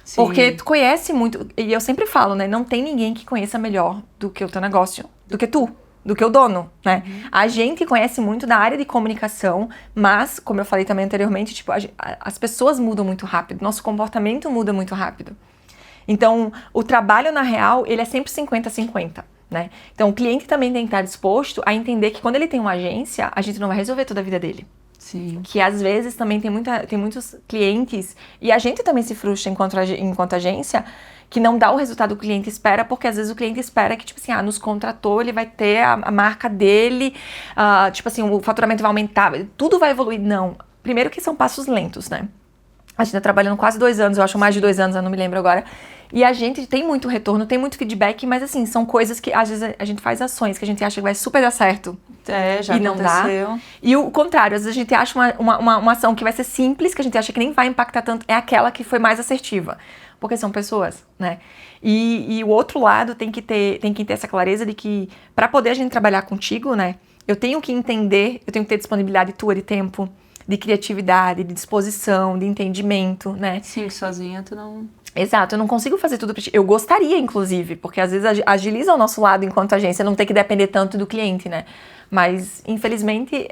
[SPEAKER 2] Sim.
[SPEAKER 3] Porque tu conhece muito, e eu sempre falo, né? Não tem ninguém que conheça melhor do que o teu negócio, do que tu, do que o dono, né? A gente conhece muito da área de comunicação, mas, como eu falei também anteriormente, tipo, as pessoas mudam muito rápido, nosso comportamento muda muito rápido. Então, o trabalho, na real, ele é sempre 50-50, né? Então, o cliente também tem que estar disposto a entender que quando ele tem uma agência, a gente não vai resolver toda a vida dele.
[SPEAKER 2] Sim.
[SPEAKER 3] Que às vezes também tem muitos clientes, e a gente também se frustra enquanto agência, que não dá o resultado que o cliente espera, porque às vezes o cliente espera que, tipo assim, nos contratou, ele vai ter a marca dele, tipo assim, o faturamento vai aumentar, tudo vai evoluir. Não. Primeiro que são passos lentos, né? A gente tá trabalhando quase 2 anos, eu acho mais de 2 anos, eu não me lembro agora. E a gente tem muito retorno, tem muito feedback, mas assim, são coisas que às vezes a gente faz ações que a gente acha que vai super dar certo.
[SPEAKER 2] Já
[SPEAKER 3] e não
[SPEAKER 2] aconteceu.
[SPEAKER 3] dá. E o contrário, às vezes a gente acha uma ação que vai ser simples, que a gente acha que nem vai impactar tanto, é aquela que foi mais assertiva. Porque são pessoas, né? E o outro lado tem que ter essa clareza de que, pra poder a gente trabalhar contigo, né? Eu tenho que entender, eu tenho que ter disponibilidade tua de tempo, de criatividade, de disposição, de entendimento, né?
[SPEAKER 2] Sim, sozinha tu não...
[SPEAKER 3] Exato, eu não consigo fazer tudo pra ti. Eu gostaria, inclusive, porque às vezes agiliza o nosso lado enquanto agência, não ter que depender tanto do cliente, né? Mas, infelizmente,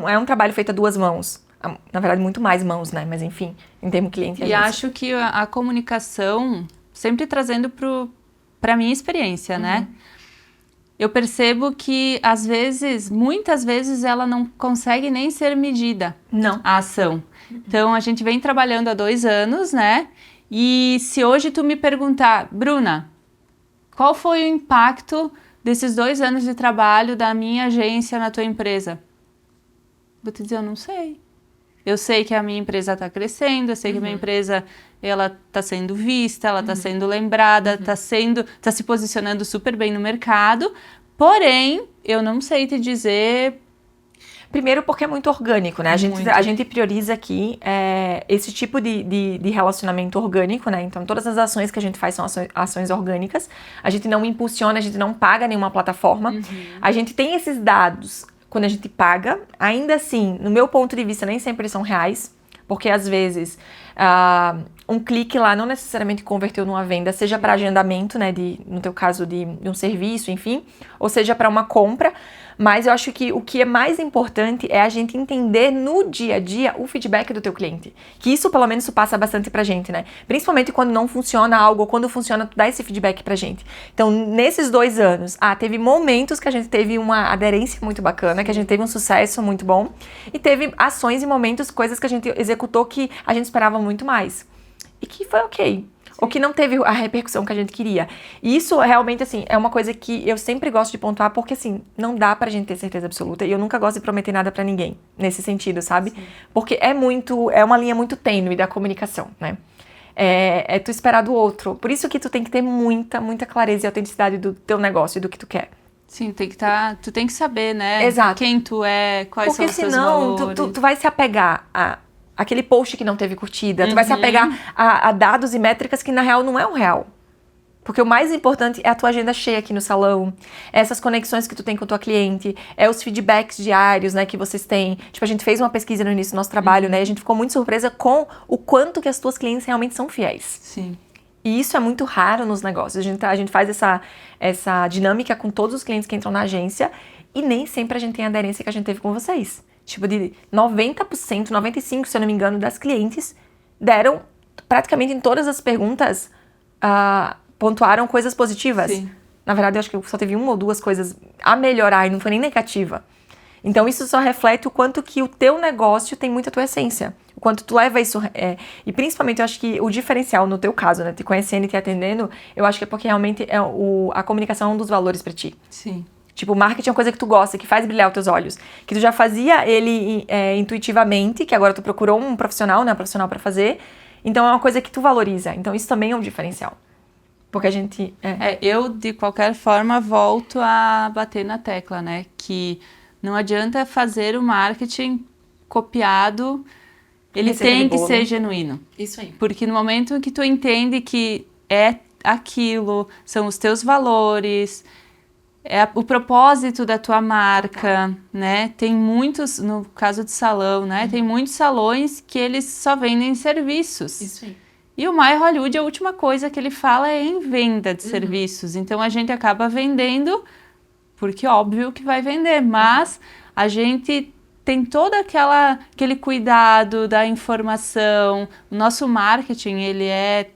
[SPEAKER 3] é um trabalho feito a 2 mãos. na verdade, muito mais mãos, né? Mas enfim, em termos cliente e
[SPEAKER 2] E
[SPEAKER 3] agência.
[SPEAKER 2] acho que a comunicação, sempre trazendo para a minha experiência, né? Eu percebo que, às vezes, muitas vezes, ela não consegue nem ser medida,
[SPEAKER 3] Não.
[SPEAKER 2] a ação. Então, a gente vem trabalhando há 2 anos, né? E se hoje tu me perguntar, Bruna, qual foi o impacto desses 2 anos de trabalho da minha agência na tua empresa? Vou te dizer, eu não sei. Eu sei que a minha empresa está crescendo, eu sei que a minha empresa ela está sendo vista, ela está sendo lembrada, está se posicionando super bem no mercado, porém, eu não sei te dizer...
[SPEAKER 3] Primeiro porque é muito orgânico, né? A gente prioriza aqui esse tipo de relacionamento orgânico, né? Então, todas as ações que a gente faz são ações orgânicas. A gente não impulsiona, a gente não paga nenhuma plataforma. A gente tem esses dados quando a gente paga. Ainda assim, no meu ponto de vista, nem sempre são reais. Porque, às vezes, um clique lá não necessariamente converteu numa venda, seja para agendamento, né? No teu caso, de um serviço, enfim. Ou seja, para uma compra. Mas eu acho que o que é mais importante é a gente entender no dia a dia o feedback do teu cliente. Que isso, pelo menos, passa bastante pra gente, né? Principalmente quando não funciona algo, ou quando funciona, tu dá esse feedback pra gente. Então, nesses 2 anos, teve momentos que a gente teve uma aderência muito bacana, que a gente teve um sucesso muito bom, e teve ações e momentos, coisas que a gente executou que a gente esperava muito mais. E que foi ok. Ou que não teve a repercussão que a gente queria. E isso realmente, assim, é uma coisa que eu sempre gosto de pontuar, porque, assim, não dá pra gente ter certeza absoluta. E eu nunca gosto de prometer nada pra ninguém, nesse sentido, sabe? Sim. Porque é uma linha muito tênue da comunicação, né? É tu esperar do outro. Por isso que tu tem que ter muita, muita clareza e autenticidade do teu negócio e do que tu quer.
[SPEAKER 2] Sim, tu tem que saber, né?
[SPEAKER 3] Exato.
[SPEAKER 2] Quem tu é, quais são os teus valores.
[SPEAKER 3] Porque senão, tu vai se apegar aquele post que não teve curtida, tu vai se apegar a dados e métricas que na real não é o real. Porque o mais importante é a tua agenda cheia aqui no salão, é essas conexões que tu tem com a tua cliente, é os feedbacks diários, né, que vocês têm. Tipo, a gente fez uma pesquisa no início do nosso trabalho, né, e a gente ficou muito surpresa com o quanto que as tuas clientes realmente são fiéis.
[SPEAKER 2] Sim.
[SPEAKER 3] E isso é muito raro nos negócios. A gente faz essa dinâmica com todos os clientes que entram na agência e nem sempre a gente tem a aderência que a gente teve com vocês. Tipo, de 90%, 95%, se eu não me engano, das clientes deram, praticamente em todas as perguntas, pontuaram coisas positivas.
[SPEAKER 2] Sim.
[SPEAKER 3] Na verdade, eu acho que só teve 1 ou 2 coisas a melhorar e não foi nem negativa. Então, isso só reflete o quanto que o teu negócio tem muito a tua essência. O quanto tu leva isso... E principalmente, eu acho que o diferencial no teu caso, né? Te conhecendo e te atendendo, eu acho que é porque realmente a comunicação é um dos valores pra ti.
[SPEAKER 2] Sim.
[SPEAKER 3] Tipo, o marketing é uma coisa que tu gosta, que faz brilhar os teus olhos. Que tu já fazia ele intuitivamente, que agora tu procurou um profissional, né? Um profissional pra fazer. Então, é uma coisa que tu valoriza. Então, isso também é um diferencial. Porque a gente...
[SPEAKER 2] Eu, de qualquer forma, volto a bater na tecla, né? Que não adianta fazer o marketing copiado, ele tem que ser genuíno.
[SPEAKER 3] Isso aí.
[SPEAKER 2] Porque no momento que tu entende que é aquilo, são os teus valores... o propósito da tua marca, né? Tem muitos, no caso de salão, né? Tem muitos salões que eles só vendem serviços.
[SPEAKER 3] Isso aí.
[SPEAKER 2] E o My Hollywood, a última coisa que ele fala é em venda de serviços. Então, a gente acaba vendendo, porque óbvio que vai vender, mas a gente tem todo aquele cuidado da informação. O nosso marketing, ele é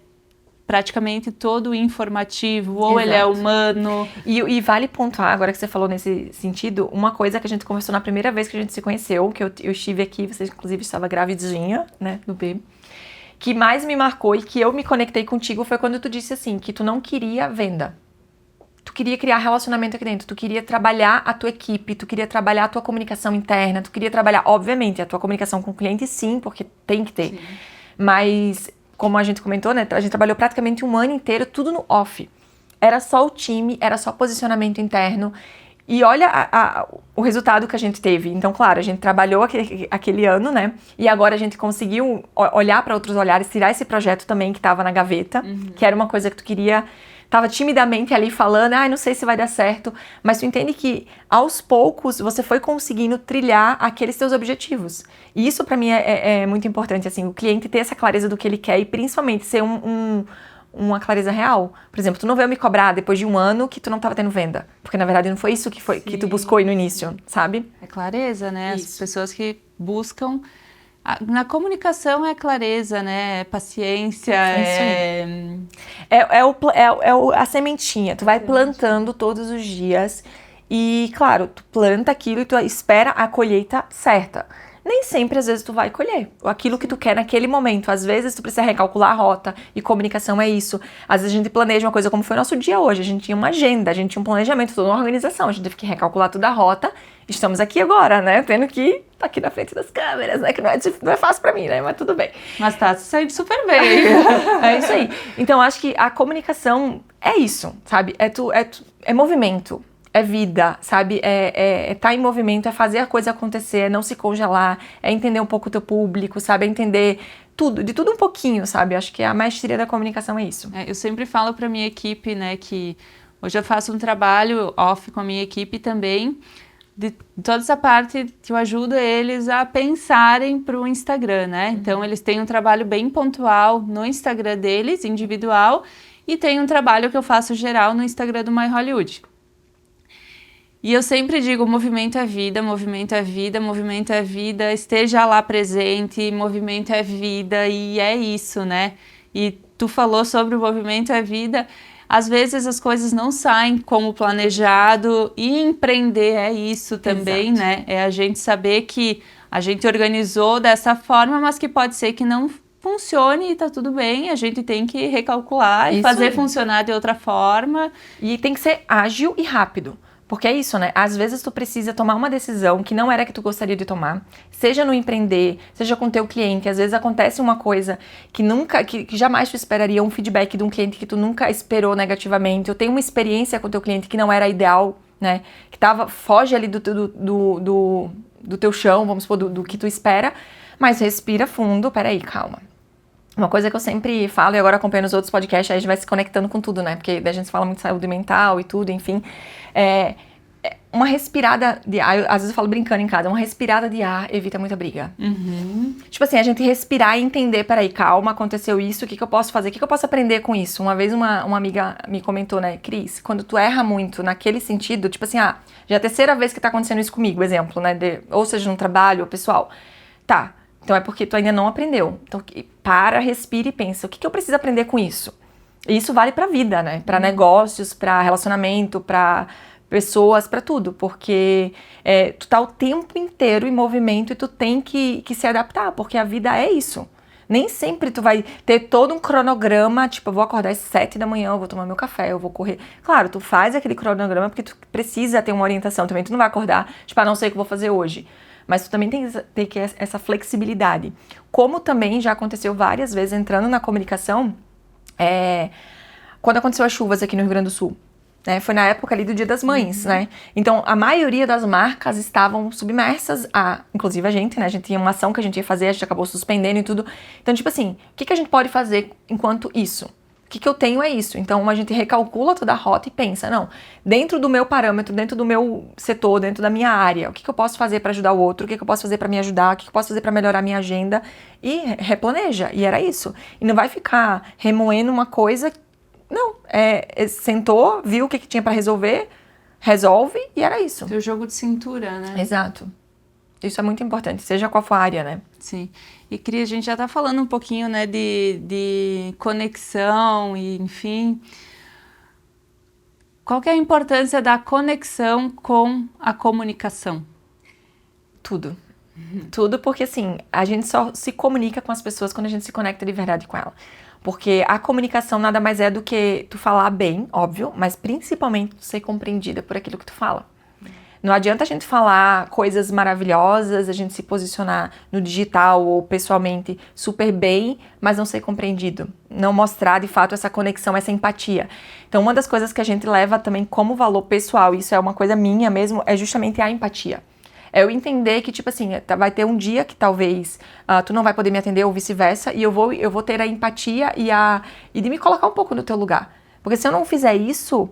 [SPEAKER 2] praticamente todo informativo, ou
[SPEAKER 3] Exato.
[SPEAKER 2] ele é humano.
[SPEAKER 3] E vale pontuar, agora que você falou nesse sentido, uma coisa que a gente conversou na primeira vez que a gente se conheceu, que eu estive aqui, você inclusive estava gravidinha, né, do bebê, que mais me marcou e que eu me conectei contigo foi quando tu disse assim, que tu não queria venda. Tu queria criar relacionamento aqui dentro, tu queria trabalhar a tua equipe, tu queria trabalhar a tua comunicação interna, tu queria trabalhar, obviamente, a tua comunicação com o cliente, sim, porque tem que ter. Sim. Mas... como a gente comentou, né, a gente trabalhou praticamente 1 ano inteiro, tudo no off. Era só o time, era só posicionamento interno. E olha o resultado que a gente teve. Então, claro, a gente trabalhou aquele ano, né? E agora a gente conseguiu olhar para outros olhares, tirar esse projeto também que estava na gaveta, que era uma coisa que tu queria... Tava timidamente ali falando, não sei se vai dar certo. Mas tu entende que, aos poucos, você foi conseguindo trilhar aqueles teus objetivos. E isso, pra mim, é muito importante, assim, o cliente ter essa clareza do que ele quer e, principalmente, ser uma clareza real. Por exemplo, tu não veio me cobrar depois de 1 ano que tu não tava tendo venda. Porque, na verdade, não foi isso que tu buscou aí no início, sabe?
[SPEAKER 2] É clareza, né?
[SPEAKER 3] Isso.
[SPEAKER 2] As pessoas que buscam Na comunicação é clareza, né? É paciência,
[SPEAKER 3] a sementinha. Tu vai plantando todos os dias e, claro, tu planta aquilo e tu espera a colheita certa. Nem sempre, às vezes, tu vai colher aquilo que tu quer naquele momento. Às vezes, tu precisa recalcular a rota, e comunicação é isso. Às vezes, a gente planeja uma coisa como foi o nosso dia hoje. A gente tinha uma agenda, a gente tinha um planejamento, toda uma organização. A gente teve que recalcular toda a rota. Estamos aqui agora, né? Tendo que estar aqui na frente das câmeras, né? Que não é fácil pra mim, né? Mas tudo bem.
[SPEAKER 2] Mas tá saindo super bem.
[SPEAKER 3] É isso aí. Então, acho que a comunicação é isso, sabe? É movimento. É vida, sabe? É tá em movimento, é fazer a coisa acontecer, é não se congelar, é entender um pouco o teu público, sabe? É entender tudo, de tudo um pouquinho, sabe? Acho que a maestria da comunicação é isso.
[SPEAKER 2] Eu sempre falo pra minha equipe, né, que hoje eu faço um trabalho off com a minha equipe também, de toda essa parte que eu ajudo eles a pensarem pro Instagram, né? Então, eles têm um trabalho bem pontual no Instagram deles, individual, e tem um trabalho que eu faço geral no Instagram do My Hollywood. E eu sempre digo, movimento é vida, movimento é vida, movimento é vida, esteja lá presente, movimento é vida, e é isso, né? E tu falou sobre o movimento é vida, às vezes as coisas não saem como planejado, e empreender é isso também, né? É a gente saber que a gente organizou dessa forma, mas que pode ser que não funcione e tá tudo bem, a gente tem que recalcular e fazer funcionar de outra forma.
[SPEAKER 3] E tem que ser ágil e rápido. Porque é isso, né? Às vezes tu precisa tomar uma decisão que não era que tu gostaria de tomar, seja no empreender, seja com teu cliente. Às vezes acontece uma coisa que jamais tu esperaria, um feedback de um cliente que tu nunca esperou negativamente, ou tem uma experiência com teu cliente que não era ideal, né? Que foge ali do teu chão, vamos supor, do que tu espera, mas respira fundo, peraí, calma. Uma coisa que eu sempre falo, e agora acompanhando os outros podcasts, aí a gente vai se conectando com tudo, né? Porque daí a gente fala muito de saúde mental e tudo, enfim. Uma respirada de ar, às vezes eu falo brincando em casa, uma respirada de ar evita muita briga. Tipo assim, a gente respirar e entender, peraí, calma, aconteceu isso, o que eu posso fazer? O que eu posso aprender com isso? Uma vez uma amiga me comentou, né, Cris, quando tu erra muito naquele sentido, tipo assim, já é a terceira vez que tá acontecendo isso comigo, exemplo, né, ou seja, no trabalho ou pessoal. Tá, então é porque tu ainda não aprendeu. Então para, respira e pensa, o que eu preciso aprender com isso? E isso vale pra vida, né, pra negócios, pra relacionamento, pra pessoas, pra tudo, porque tu tá o tempo inteiro em movimento e tu tem que se adaptar, porque a vida é isso. Nem sempre tu vai ter todo um cronograma, tipo, eu vou acordar às 7 da manhã, eu vou tomar meu café, eu vou correr. Claro, tu faz aquele cronograma porque tu precisa ter uma orientação também, tu não vai acordar, tipo, não sei o que eu vou fazer hoje. Mas tu também tem que ter essa flexibilidade. Como também já aconteceu várias vezes, entrando na comunicação, quando aconteceu as chuvas aqui no Rio Grande do Sul. Foi na época ali do Dia das Mães, né? Então, a maioria das marcas estavam submersas inclusive a gente, né? A gente tinha uma ação que a gente ia fazer, a gente acabou suspendendo e tudo. Então, tipo assim, o que a gente pode fazer enquanto isso? O que eu tenho é isso. Então, a gente recalcula toda a rota e pensa, não, dentro do meu parâmetro, dentro do meu setor, dentro da minha área, o que eu posso fazer para ajudar o outro? O que eu posso fazer para me ajudar? O que eu posso fazer para melhorar a minha agenda? E replaneja. E era isso. E não vai ficar remoendo uma coisa. Não, sentou, viu o que tinha pra resolver, resolve e era isso.
[SPEAKER 2] Teu jogo de cintura, né?
[SPEAKER 3] Exato. Isso é muito importante, seja qual for a área, né?
[SPEAKER 2] Sim. E Cris, a gente já tá falando um pouquinho, né, de conexão e, enfim. Qual que é a importância da conexão com a comunicação?
[SPEAKER 3] Tudo. Tudo porque, assim, a gente só se comunica com as pessoas quando a gente se conecta de verdade com ela. Porque a comunicação nada mais é do que tu falar bem, óbvio, mas principalmente tu ser compreendida por aquilo que tu fala. Não adianta a gente falar coisas maravilhosas, a gente se posicionar no digital ou pessoalmente super bem, mas não ser compreendido. Não mostrar, de fato, essa conexão, essa empatia. Então, uma das coisas que a gente leva também como valor pessoal, isso é uma coisa minha mesmo, é justamente a empatia. É eu entender que, tipo assim, vai ter um dia que talvez tu não vai poder me atender ou vice-versa, e eu vou ter a empatia e de me colocar um pouco no teu lugar. Porque se eu não fizer isso,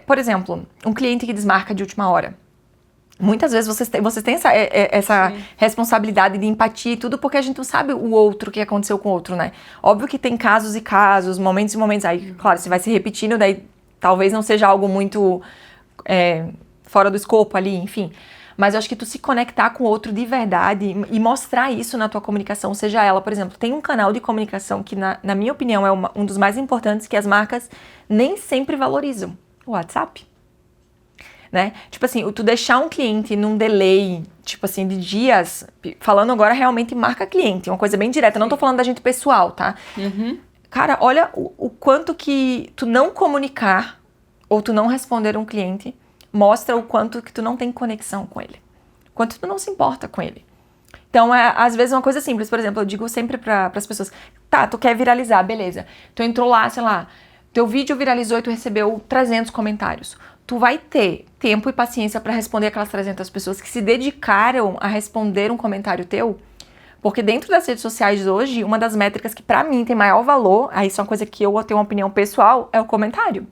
[SPEAKER 3] por exemplo, um cliente que desmarca de última hora. Muitas vezes vocês têm essa responsabilidade de empatia e tudo, porque a gente não sabe o outro, o que aconteceu com o outro, né? Óbvio que tem casos e casos, momentos e momentos, aí, claro, se vai se repetindo, daí talvez não seja algo muito fora do escopo ali, enfim. Mas eu acho que tu se conectar com o outro de verdade e mostrar isso na tua comunicação, seja ela, por exemplo, tem um canal de comunicação que, na minha opinião, é um dos mais importantes que as marcas nem sempre valorizam. O WhatsApp. Né? Tipo assim, tu deixar um cliente num delay, tipo assim, de dias, falando agora realmente marca cliente, uma coisa bem direta, não tô falando da gente pessoal, tá? Cara, olha o quanto que tu não comunicar ou tu não responder um cliente mostra o quanto que tu não tem conexão com ele. Quanto tu não se importa com ele. Então, às vezes, uma coisa simples. Por exemplo, eu digo sempre para as pessoas, tá, tu quer viralizar, beleza. Tu entrou lá, sei lá, teu vídeo viralizou e tu recebeu 300 comentários. Tu vai ter tempo e paciência para responder aquelas 300 pessoas que se dedicaram a responder um comentário teu? Porque dentro das redes sociais hoje, uma das métricas que para mim tem maior valor, aí isso é uma coisa que eu tenho uma opinião pessoal, é o comentário.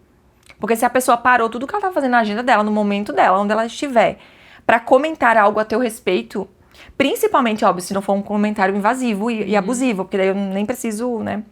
[SPEAKER 3] Porque se a pessoa parou tudo que ela tá fazendo na agenda dela, no momento dela, onde ela estiver, para comentar algo a teu respeito, principalmente, óbvio, se não for um comentário invasivo e abusivo, porque daí eu nem preciso, né?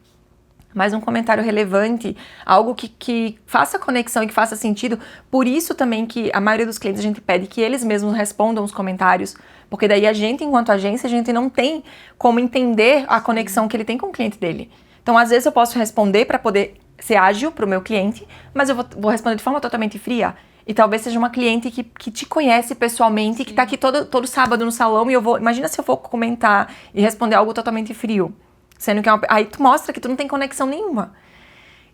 [SPEAKER 3] Mas um comentário relevante, algo que faça conexão e que faça sentido. Por isso também que a maioria dos clientes a gente pede que eles mesmos respondam os comentários, porque daí a gente, enquanto agência, a gente não tem como entender a conexão que ele tem com o cliente dele. Então, às vezes eu posso responder para poder ser ágil para o meu cliente, mas eu vou responder de forma totalmente fria. E talvez seja uma cliente que te conhece pessoalmente, que tá aqui todo sábado no salão e eu vou... Imagina se eu for comentar e responder algo totalmente frio. Sendo que aí tu mostra que tu não tem conexão nenhuma.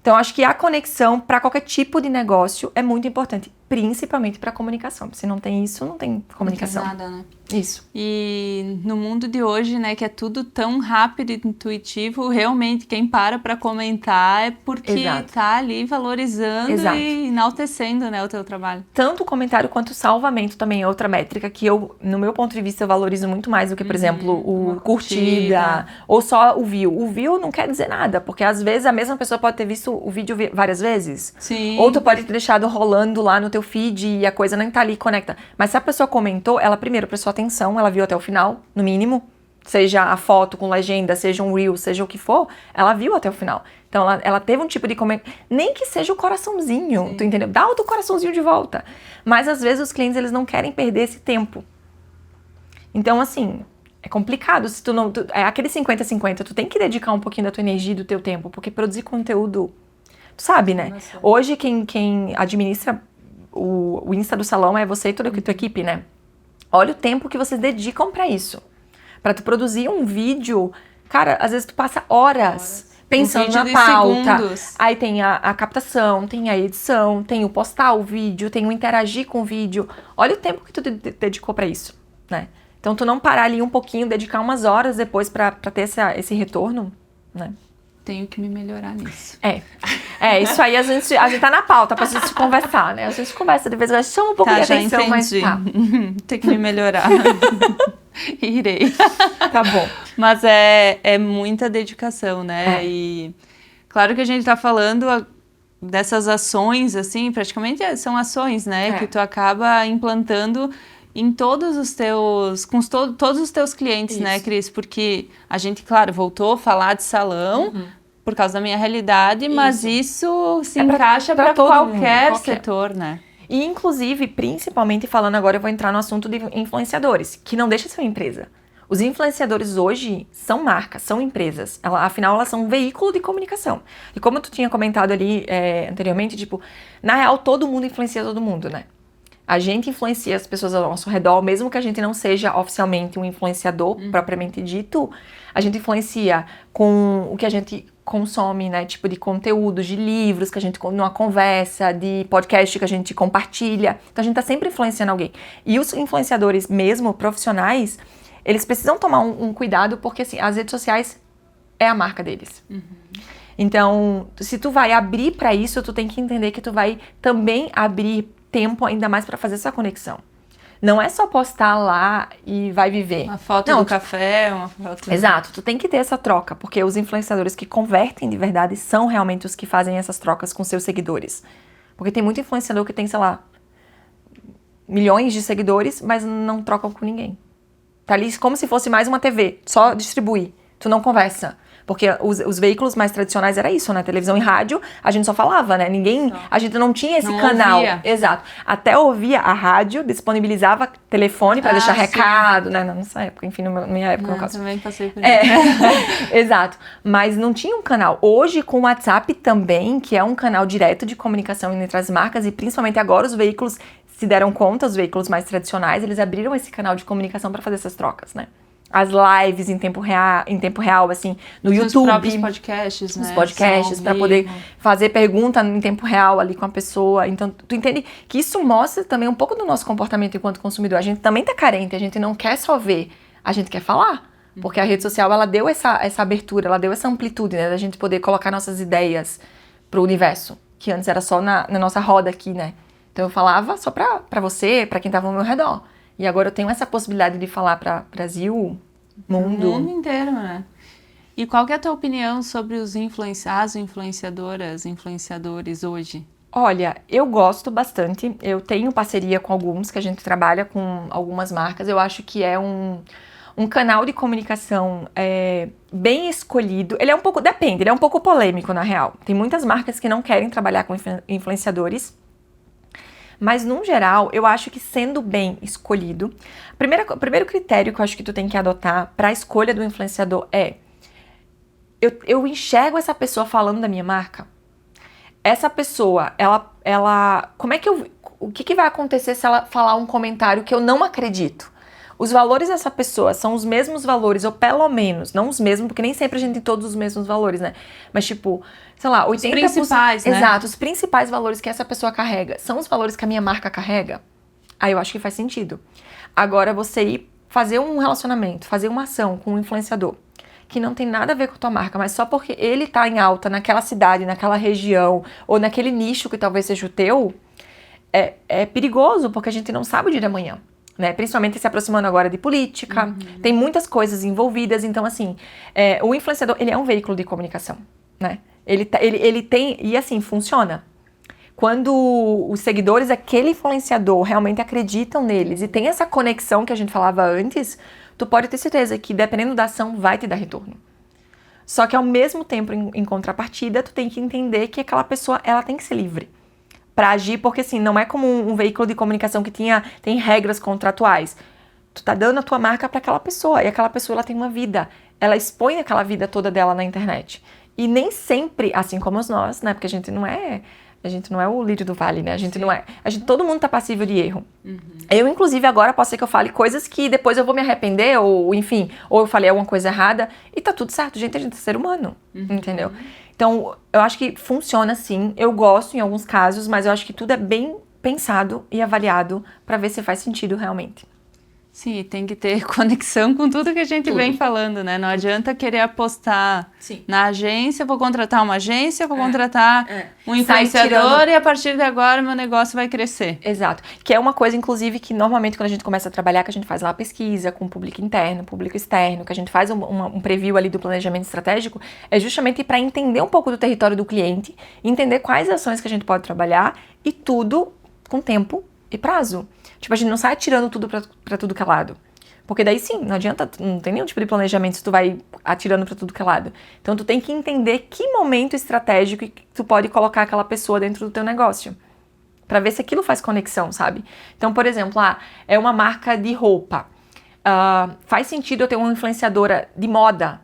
[SPEAKER 3] Então, acho que a conexão para qualquer tipo de negócio é muito importante, principalmente para comunicação. Se não tem isso, não tem comunicação.
[SPEAKER 2] Não tem nada, né?
[SPEAKER 3] Isso.
[SPEAKER 2] E no mundo de hoje, né, que é tudo tão rápido e intuitivo, realmente quem para comentar é porque
[SPEAKER 3] Exato.
[SPEAKER 2] tá ali valorizando
[SPEAKER 3] Exato.
[SPEAKER 2] e enaltecendo, né, o teu trabalho.
[SPEAKER 3] Tanto o comentário quanto o salvamento também é outra métrica que eu, no meu ponto de vista, eu valorizo muito mais do que, por exemplo, o curtida ou só o view. O view não quer dizer nada, porque às vezes a mesma pessoa pode ter visto o vídeo várias vezes.
[SPEAKER 2] Sim.
[SPEAKER 3] Ou tu pode ter deixado rolando lá no teu feed e a coisa nem tá ali conecta. Mas se a pessoa comentou, ela primeiro prestou atenção, ela viu até o final, no mínimo. Seja a foto com legenda, seja um reel, seja o que for, ela viu até o final. Então, ela teve um tipo de comentário, nem que seja o coraçãozinho, tu entendeu? Dá o teu coraçãozinho de volta. Mas, às vezes, os clientes, eles não querem perder esse tempo. Então, assim, é complicado. Se tu não... é aquele 50-50, tu tem que dedicar um pouquinho da tua energia e do teu tempo, porque produzir conteúdo, tu sabe, né? Hoje, quem administra o Insta do salão é você e toda a tua equipe, né? Olha o tempo que vocês dedicam pra isso. Pra tu produzir um vídeo, cara, às vezes tu passa horas pensando na pauta.
[SPEAKER 2] Segundos.
[SPEAKER 3] Aí tem a captação, tem a edição, tem o postar o vídeo, tem o interagir com o vídeo. Olha o tempo que tu dedicou pra isso, né? Então tu não parar ali um pouquinho, dedicar umas horas depois pra ter esse retorno, né?
[SPEAKER 2] Tenho que me melhorar nisso.
[SPEAKER 3] Isso aí a gente tá na pauta pra gente conversar, né? A gente conversa de vez em quando, chama um pouco de atenção,
[SPEAKER 2] entendi.
[SPEAKER 3] mas tá.
[SPEAKER 2] Tem que me melhorar. Irei.
[SPEAKER 3] Tá bom.
[SPEAKER 2] Mas é muita dedicação, né?
[SPEAKER 3] É.
[SPEAKER 2] E claro que a gente tá falando dessas ações, assim, praticamente são ações, né? Que tu acaba implantando em todos os teus, com todos os teus clientes, né, Cris? Porque a gente, claro, voltou a falar de salão por causa da minha realidade, mas isso se encaixa para qualquer setor, né?
[SPEAKER 3] E, inclusive, principalmente falando agora, eu vou entrar no assunto de influenciadores, que não deixa de ser uma empresa. Os influenciadores hoje são marcas, são empresas. Afinal, elas são um veículo de comunicação. E como tu tinha comentado ali anteriormente, tipo, na real, todo mundo influencia todo mundo, né? A gente influencia as pessoas ao nosso redor, mesmo que a gente não seja oficialmente um influenciador propriamente dito, a gente influencia com o que a gente consome, né? Tipo de conteúdos, de livros que a gente numa conversa, de podcast que a gente compartilha. Então a gente tá sempre influenciando alguém. E os influenciadores mesmo, profissionais, eles precisam tomar um cuidado, porque assim, as redes sociais é a marca deles. Então, se tu vai abrir pra isso, tu tem que entender que tu vai também abrir tempo ainda mais pra fazer essa conexão. Não é só postar lá e vai viver.
[SPEAKER 2] Uma foto do café, uma foto...
[SPEAKER 3] Exato, tu tem que ter essa troca, porque os influenciadores que convertem de verdade são realmente os que fazem essas trocas com seus seguidores. Porque tem muito influenciador que tem, sei lá, milhões de seguidores, mas não trocam com ninguém. Tá ali como se fosse mais uma TV, só distribui. Tu não conversa. Porque os veículos mais tradicionais era isso, né? Televisão e rádio, a gente só falava, né? A gente não tinha esse canal.
[SPEAKER 2] Ouvia.
[SPEAKER 3] Exato. Até ouvia a rádio, disponibilizava telefone para deixar recado, né? Nessa época, enfim, na minha época, no caso.
[SPEAKER 2] Também passei por isso.
[SPEAKER 3] Exato. Mas não tinha um canal. Hoje, com o WhatsApp também, que é um canal direto de comunicação entre as marcas, e principalmente agora os veículos se deram conta, os veículos mais tradicionais, eles abriram esse canal de comunicação para fazer essas trocas, né? As lives em tempo real, assim, no YouTube.
[SPEAKER 2] Os próprios podcasts, né?
[SPEAKER 3] Os podcasts, para poder fazer pergunta em tempo real ali com a pessoa. Então, tu entende que isso mostra também um pouco do nosso comportamento enquanto consumidor. A gente também tá carente, a gente não quer só ver, a gente quer falar. Porque a rede social, ela deu essa abertura, ela deu essa amplitude, né? Da gente poder colocar nossas ideias pro universo. Que antes era só na nossa roda aqui, né? Então eu falava só pra você, pra quem tava ao meu redor. E agora eu tenho essa possibilidade de falar pra Brasil, mundo.
[SPEAKER 2] O mundo inteiro, né? E qual que é a tua opinião sobre as influenciadoras, influenciadores hoje?
[SPEAKER 3] Olha, eu gosto bastante. Eu tenho parceria com alguns, que a gente trabalha com algumas marcas. Eu acho que é um canal de comunicação bem escolhido. Ele é um pouco, depende, ele é um pouco polêmico, na real. Tem muitas marcas que não querem trabalhar com influenciadores. Mas, no geral, eu acho que sendo bem escolhido, o primeiro critério que eu acho que tu tem que adotar para a escolha do influenciador é: eu enxergo essa pessoa falando da minha marca? Essa pessoa, como é que o que vai acontecer se ela falar um comentário que eu não acredito? Os valores dessa pessoa são os mesmos valores, ou pelo menos, não os mesmos, porque nem sempre a gente tem todos os mesmos valores, né? Mas tipo, sei lá, 80%... Os
[SPEAKER 2] principais, né?
[SPEAKER 3] Exato, os principais valores que essa pessoa carrega são os valores que a minha marca carrega? Aí eu acho que faz sentido. Agora, você ir fazer um relacionamento, fazer uma ação com um influenciador que não tem nada a ver com a tua marca, mas só porque ele tá em alta naquela cidade, naquela região, ou naquele nicho que talvez seja o teu, é perigoso, porque a gente não sabe o dia de amanhã. Né? Principalmente se aproximando agora de política, tem muitas coisas envolvidas, então assim, o influenciador, ele é um veículo de comunicação, né? Ele tem, e assim, funciona. Quando os seguidores daquele influenciador realmente acreditam neles e tem essa conexão que a gente falava antes, tu pode ter certeza que dependendo da ação vai te dar retorno. Só que ao mesmo tempo, em contrapartida, tu tem que entender que aquela pessoa, ela tem que ser livre para agir, porque assim, não é como um veículo de comunicação que tem regras contratuais. Tu tá dando a tua marca para aquela pessoa, e aquela pessoa, ela tem uma vida, ela expõe aquela vida toda dela na internet. E nem sempre, assim como nós, né, porque a gente não é o lírio do vale, né, todo mundo tá passível de erro. Eu, inclusive, agora posso ser que eu fale coisas que depois eu vou me arrepender, ou enfim, ou eu falei alguma coisa errada, e tá tudo certo, gente, a gente é ser humano, entendeu? Então, eu acho que funciona sim, eu gosto em alguns casos, mas eu acho que tudo é bem pensado e avaliado pra ver se faz sentido realmente.
[SPEAKER 2] Sim, tem que ter conexão com tudo que a gente vem falando, né? Não adianta querer apostar na agência, vou contratar uma agência, vou contratar um influenciador e a partir de agora meu negócio vai crescer.
[SPEAKER 3] Exato. Que é uma coisa, inclusive, que normalmente quando a gente começa a trabalhar, que a gente faz lá a pesquisa com público interno, público externo, que a gente faz um preview ali do planejamento estratégico, é justamente para entender um pouco do território do cliente, entender quais ações que a gente pode trabalhar e tudo com tempo e prazo. Tipo, a gente não sai atirando tudo pra tudo que é lado. Porque daí sim, não adianta, não tem nenhum tipo de planejamento se tu vai atirando pra tudo que é lado. Então tu tem que entender que momento estratégico que tu pode colocar aquela pessoa dentro do teu negócio. Pra ver se aquilo faz conexão, sabe? Então, por exemplo, é uma marca de roupa. Faz sentido eu ter uma influenciadora de moda,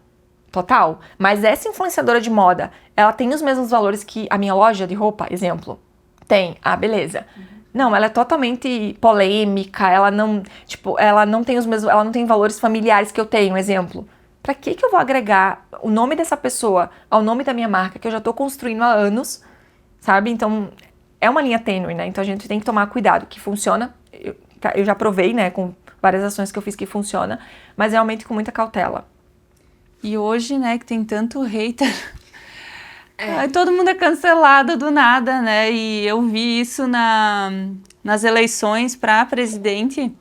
[SPEAKER 3] total. Mas essa influenciadora de moda, ela tem os mesmos valores que a minha loja de roupa, exemplo? Tem. Beleza. Não, ela é totalmente polêmica, ela não tem os mesmos, ela não tem valores familiares que eu tenho, exemplo. Pra que eu vou agregar o nome dessa pessoa ao nome da minha marca, que eu já tô construindo há anos, sabe? Então, é uma linha tênue, né? Então, a gente tem que tomar cuidado, que funciona. Eu já provei, né, com várias ações que eu fiz que funciona, mas realmente com muita cautela.
[SPEAKER 2] E hoje, né, que tem tanto hater... todo mundo é cancelado do nada, né? E eu vi isso nas eleições para presidente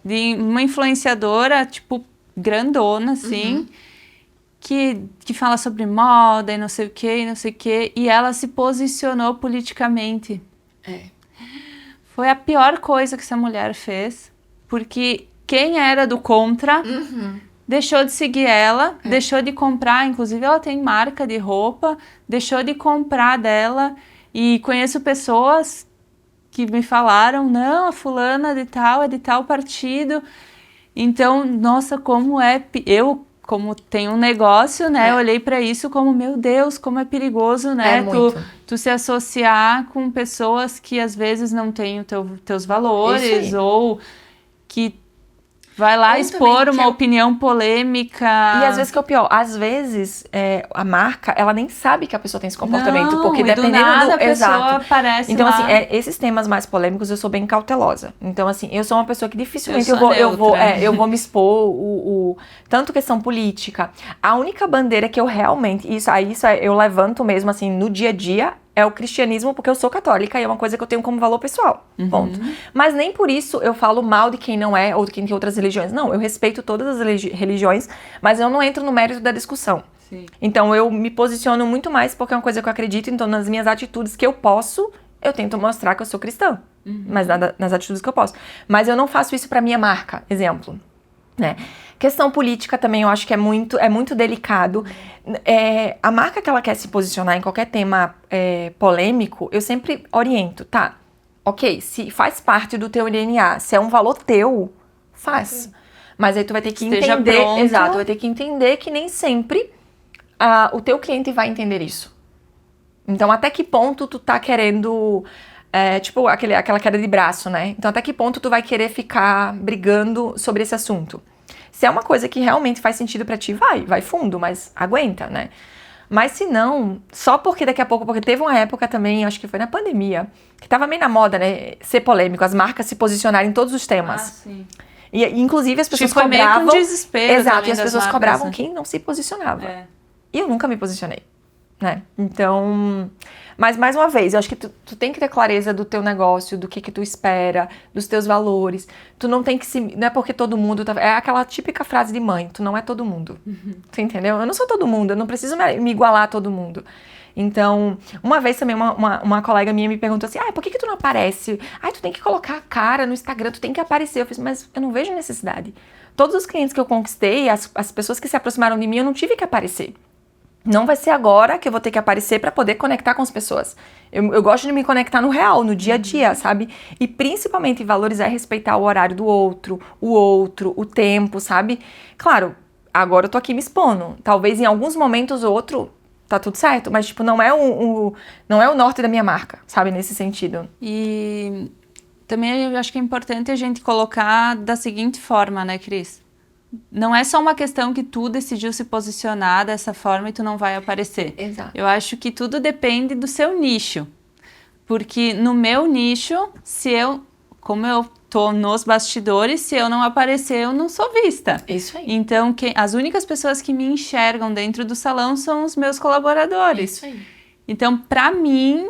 [SPEAKER 2] de uma influenciadora, tipo, grandona, assim, que fala sobre moda e não sei o quê, e ela se posicionou politicamente. Foi a pior coisa que essa mulher fez, porque quem era do contra deixou de seguir ela, deixou de comprar, inclusive ela tem marca de roupa, deixou de comprar dela, e conheço pessoas que me falaram, não, a fulana é de tal partido. Então, nossa, como como tenho um negócio, né, olhei para isso como, meu Deus, como é perigoso, né, tu se associar com pessoas que às vezes não têm teus valores, ou que vai lá expor uma opinião polêmica.
[SPEAKER 3] E às vezes que é o pior, às vezes a marca, ela nem sabe que a pessoa tem esse comportamento,
[SPEAKER 2] não,
[SPEAKER 3] porque
[SPEAKER 2] e
[SPEAKER 3] dependendo
[SPEAKER 2] do nada a pessoa
[SPEAKER 3] exato.
[SPEAKER 2] aparece
[SPEAKER 3] então,
[SPEAKER 2] lá.
[SPEAKER 3] assim, esses temas mais polêmicos, eu sou bem cautelosa. Então, assim, eu sou uma pessoa que dificilmente eu vou me expor tanto questão política. A única bandeira que eu realmente, isso eu levanto mesmo, assim, no dia a dia, é o cristianismo, porque eu sou católica e é uma coisa que eu tenho como valor pessoal, ponto. Mas nem por isso eu falo mal de quem não é ou de quem tem outras religiões. Não, eu respeito todas as religiões, mas eu não entro no mérito da discussão.
[SPEAKER 2] Sim.
[SPEAKER 3] Então eu me posiciono muito mais porque é uma coisa que eu acredito, então nas minhas atitudes que eu posso, eu tento mostrar que eu sou cristã, mas nas atitudes que eu posso. Mas eu não faço isso pra minha marca, exemplo, né? Questão política também eu acho que é muito delicado. A marca que ela quer se posicionar em qualquer tema polêmico, eu sempre oriento, tá? Ok, se faz parte do teu DNA, se é um valor teu, faz. Mas aí tu vai ter que entender, exato, vai ter que entender que nem sempre o teu cliente vai entender isso. Então, até que ponto tu tá querendo, tipo aquela queda de braço, né? Então, até que ponto tu vai querer ficar brigando sobre esse assunto? Se é uma coisa que realmente faz sentido pra ti, vai fundo, mas aguenta, né? Mas se não, só porque daqui a pouco, porque teve uma época também, acho que foi na pandemia, que tava meio na moda, né, ser polêmico, as marcas se posicionarem em todos os temas.
[SPEAKER 2] Sim.
[SPEAKER 3] E inclusive as pessoas
[SPEAKER 2] cobravam... Foi meio que um desespero.
[SPEAKER 3] Exato, e as pessoas
[SPEAKER 2] marcas,
[SPEAKER 3] cobravam quem não se posicionava. E eu nunca me posicionei, né? Então... Mas, mais uma vez, eu acho que tu tem que ter clareza do teu negócio, do que tu espera, dos teus valores. Tu não tem que se... Não é porque todo mundo tá... É aquela típica frase de mãe, tu não é todo mundo. Tu entendeu? Eu não sou todo mundo, eu não preciso me igualar a todo mundo. Então, uma vez também uma colega minha me perguntou assim, por que tu não aparece? Tu tem que colocar a cara no Instagram, tu tem que aparecer. Eu falei, mas eu não vejo necessidade. Todos os clientes que eu conquistei, as pessoas que se aproximaram de mim, eu não tive que aparecer. Não vai ser agora que eu vou ter que aparecer para poder conectar com as pessoas. Eu gosto de me conectar no real, no dia a dia, sabe? E principalmente valorizar e respeitar o horário do outro, o tempo, sabe? Claro, agora eu tô aqui me expondo. Talvez em alguns momentos ou outro tá tudo certo, mas tipo, não é o norte da minha marca, sabe? Nesse sentido.
[SPEAKER 2] E também eu acho que é importante a gente colocar da seguinte forma, né, Cris? Não é só uma questão que tu decidiu se posicionar dessa forma e tu não vai aparecer.
[SPEAKER 3] Exato.
[SPEAKER 2] Eu acho que tudo depende do seu nicho. Porque no meu nicho, como eu tô nos bastidores, se eu não aparecer, eu não sou vista.
[SPEAKER 3] Isso aí.
[SPEAKER 2] Então, as únicas pessoas que me enxergam dentro do salão são os meus colaboradores.
[SPEAKER 3] Isso aí.
[SPEAKER 2] Então, pra mim,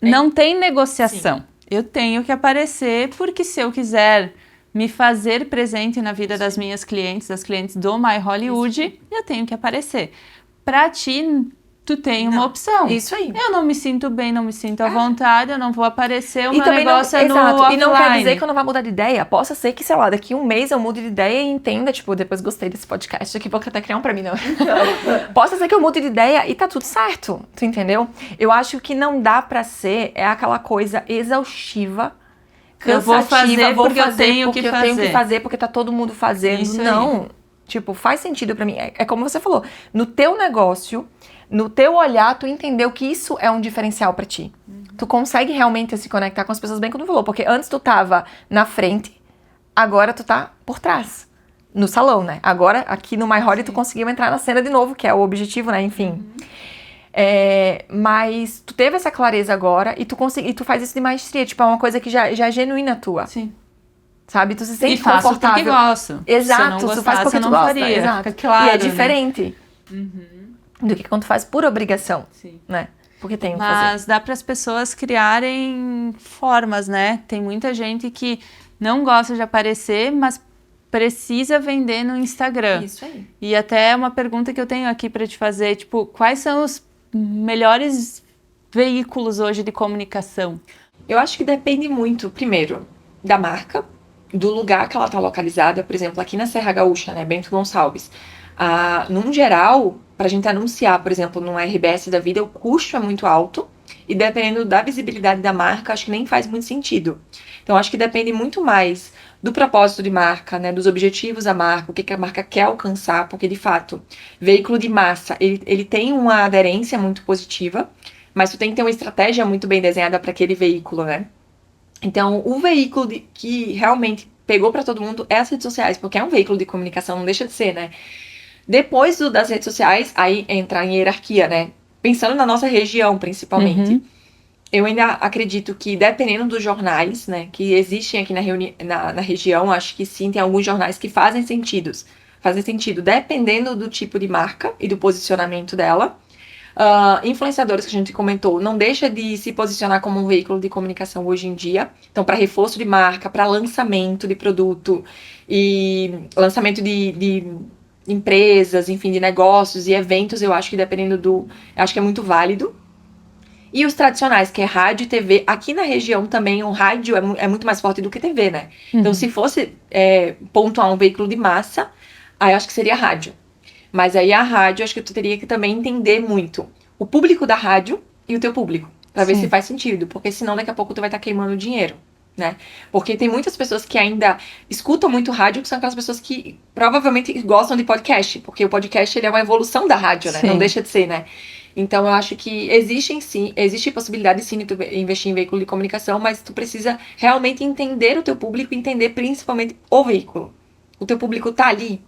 [SPEAKER 2] não tem negociação. Sim. Eu tenho que aparecer, porque se eu quiser me fazer presente na vida das minhas clientes, das clientes do My Hollywood, eu tenho que aparecer. Pra ti, tu tem uma opção.
[SPEAKER 3] Isso aí.
[SPEAKER 2] Eu não me sinto bem, não me sinto à vontade, eu não vou aparecer, o meu
[SPEAKER 3] também
[SPEAKER 2] negócio é no offline.
[SPEAKER 3] E não quer dizer que eu não vou mudar de ideia. Possa ser que, sei lá, daqui um mês eu mude de ideia e entenda, tipo, depois gostei desse podcast aqui, vou até criar um pra mim, não. Possa ser que eu mude de ideia e tá tudo certo, tu entendeu? Eu acho que não dá pra ser aquela coisa exaustiva,
[SPEAKER 2] eu vou fazer porque eu tenho que fazer,
[SPEAKER 3] porque tá todo mundo fazendo. Isso não, aí. Tipo, faz sentido pra mim. É como você falou, no teu negócio, no teu olhar, tu entendeu que isso é um diferencial pra ti. Tu consegue realmente se conectar com as pessoas bem como tu falou, porque antes tu tava na frente, agora tu tá por trás, no salão, né? Agora, aqui no My Holly, tu conseguiu entrar na cena de novo, que é o objetivo, né? Enfim. Mas tu teve essa clareza agora e tu faz isso de maestria, tipo, é uma coisa que já é genuína tua.
[SPEAKER 2] Sim.
[SPEAKER 3] Sabe? Tu se sente
[SPEAKER 2] confortável.
[SPEAKER 3] Porque
[SPEAKER 2] gosto.
[SPEAKER 3] Exato, tu faz porque tu gosta.
[SPEAKER 2] Faria.
[SPEAKER 3] Exato.
[SPEAKER 2] Fica claro,
[SPEAKER 3] e é diferente do que quando tu faz por obrigação,
[SPEAKER 2] Sim.
[SPEAKER 3] né? Porque tem que fazer.
[SPEAKER 2] Mas dá para as pessoas criarem formas, né? Tem muita gente que não gosta de aparecer, mas precisa vender no Instagram.
[SPEAKER 3] Isso aí.
[SPEAKER 2] E até uma pergunta que eu tenho aqui para te fazer, tipo, quais são os melhores veículos hoje de comunicação?
[SPEAKER 3] Eu acho que depende muito, primeiro, da marca, do lugar que ela está localizada, por exemplo, aqui na Serra Gaúcha, né, Bento Gonçalves, num geral, para a gente anunciar, por exemplo, num RBS da vida, o custo é muito alto e dependendo da visibilidade da marca, acho que nem faz muito sentido. Então, acho que depende muito mais do propósito de marca, né, dos objetivos da marca, o que a marca quer alcançar, porque, de fato, veículo de massa, ele tem uma aderência muito positiva, mas tu tem que ter uma estratégia muito bem desenhada para aquele veículo, né? Então, o veículo que realmente pegou para todo mundo é as redes sociais, porque é um veículo de comunicação, não deixa de ser, né? Depois das redes sociais, aí entra em hierarquia, né? Pensando na nossa região, principalmente. Eu ainda acredito que, dependendo dos jornais, né, que existem aqui na região, acho que sim, tem alguns jornais que fazem sentido, dependendo do tipo de marca e do posicionamento dela. Influenciadores que a gente comentou, não deixa de se posicionar como um veículo de comunicação hoje em dia. Então, para reforço de marca, para lançamento de produto e lançamento de empresas, enfim, de negócios e eventos, eu acho que acho que é muito válido. E os tradicionais, que é rádio e TV. Aqui na região também o rádio é muito mais forte do que TV, né? Então, se fosse pontuar um veículo de massa, aí eu acho que seria rádio. Mas aí a rádio, acho que tu teria que também entender muito o público da rádio e o teu público, pra ver se faz sentido, porque senão daqui a pouco tu vai estar queimando dinheiro, né? Porque tem muitas pessoas que ainda escutam muito rádio, que são aquelas pessoas que provavelmente gostam de podcast, porque o podcast ele é uma evolução da rádio, né? Não deixa de ser, né? Então eu acho que existe possibilidade sim de tu investir em veículo de comunicação, mas tu precisa realmente entender o teu público e entender principalmente o veículo. O teu público tá ali.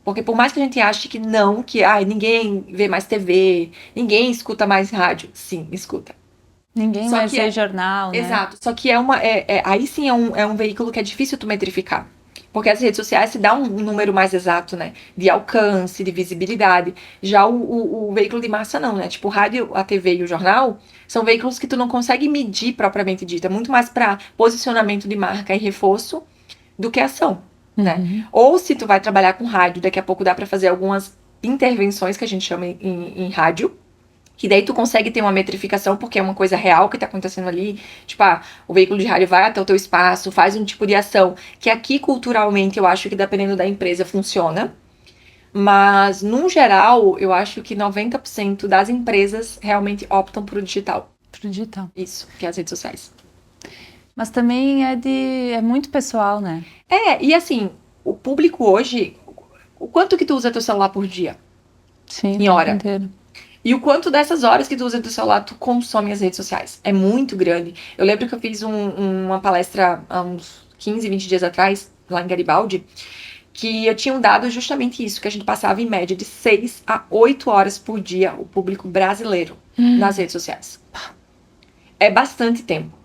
[SPEAKER 3] Porque por mais que a gente ache que não, que ninguém vê mais TV, ninguém escuta mais rádio. Sim, escuta.
[SPEAKER 2] Ninguém
[SPEAKER 3] Só
[SPEAKER 2] mais
[SPEAKER 3] que
[SPEAKER 2] vê jornal, né?
[SPEAKER 3] Exato. Só que aí sim é um veículo que é difícil tu metrificar. Porque as redes sociais se dá um número mais exato, né? De alcance, de visibilidade. Já o veículo de massa não, né? Tipo, o rádio, a TV e o jornal são veículos que tu não consegue medir propriamente dito. É muito mais para posicionamento de marca e reforço do que ação. Né? Ou se tu vai trabalhar com rádio, daqui a pouco dá pra fazer algumas intervenções que a gente chama em rádio, que daí tu consegue ter uma metrificação, porque é uma coisa real que tá acontecendo ali. Tipo, o veículo de rádio vai até o teu espaço, faz um tipo de ação, que aqui culturalmente eu acho que dependendo da empresa funciona. Mas, no geral, eu acho que 90% das empresas realmente optam pro digital.
[SPEAKER 2] Pro digital.
[SPEAKER 3] Isso, que é as redes sociais.
[SPEAKER 2] Mas também é muito pessoal, né?
[SPEAKER 3] E assim, o público hoje, o quanto que tu usa teu celular por dia?
[SPEAKER 2] Sim,
[SPEAKER 3] em hora.
[SPEAKER 2] Inteiro.
[SPEAKER 3] E o quanto dessas horas que tu usa teu celular, tu consome as redes sociais. É muito grande. Eu lembro que eu fiz uma palestra há uns 15, 20 dias atrás, lá em Garibaldi, que eu tinha um dado justamente isso, que a gente passava em média de 6 a 8 horas por dia, o público brasileiro, nas redes sociais. É bastante tempo.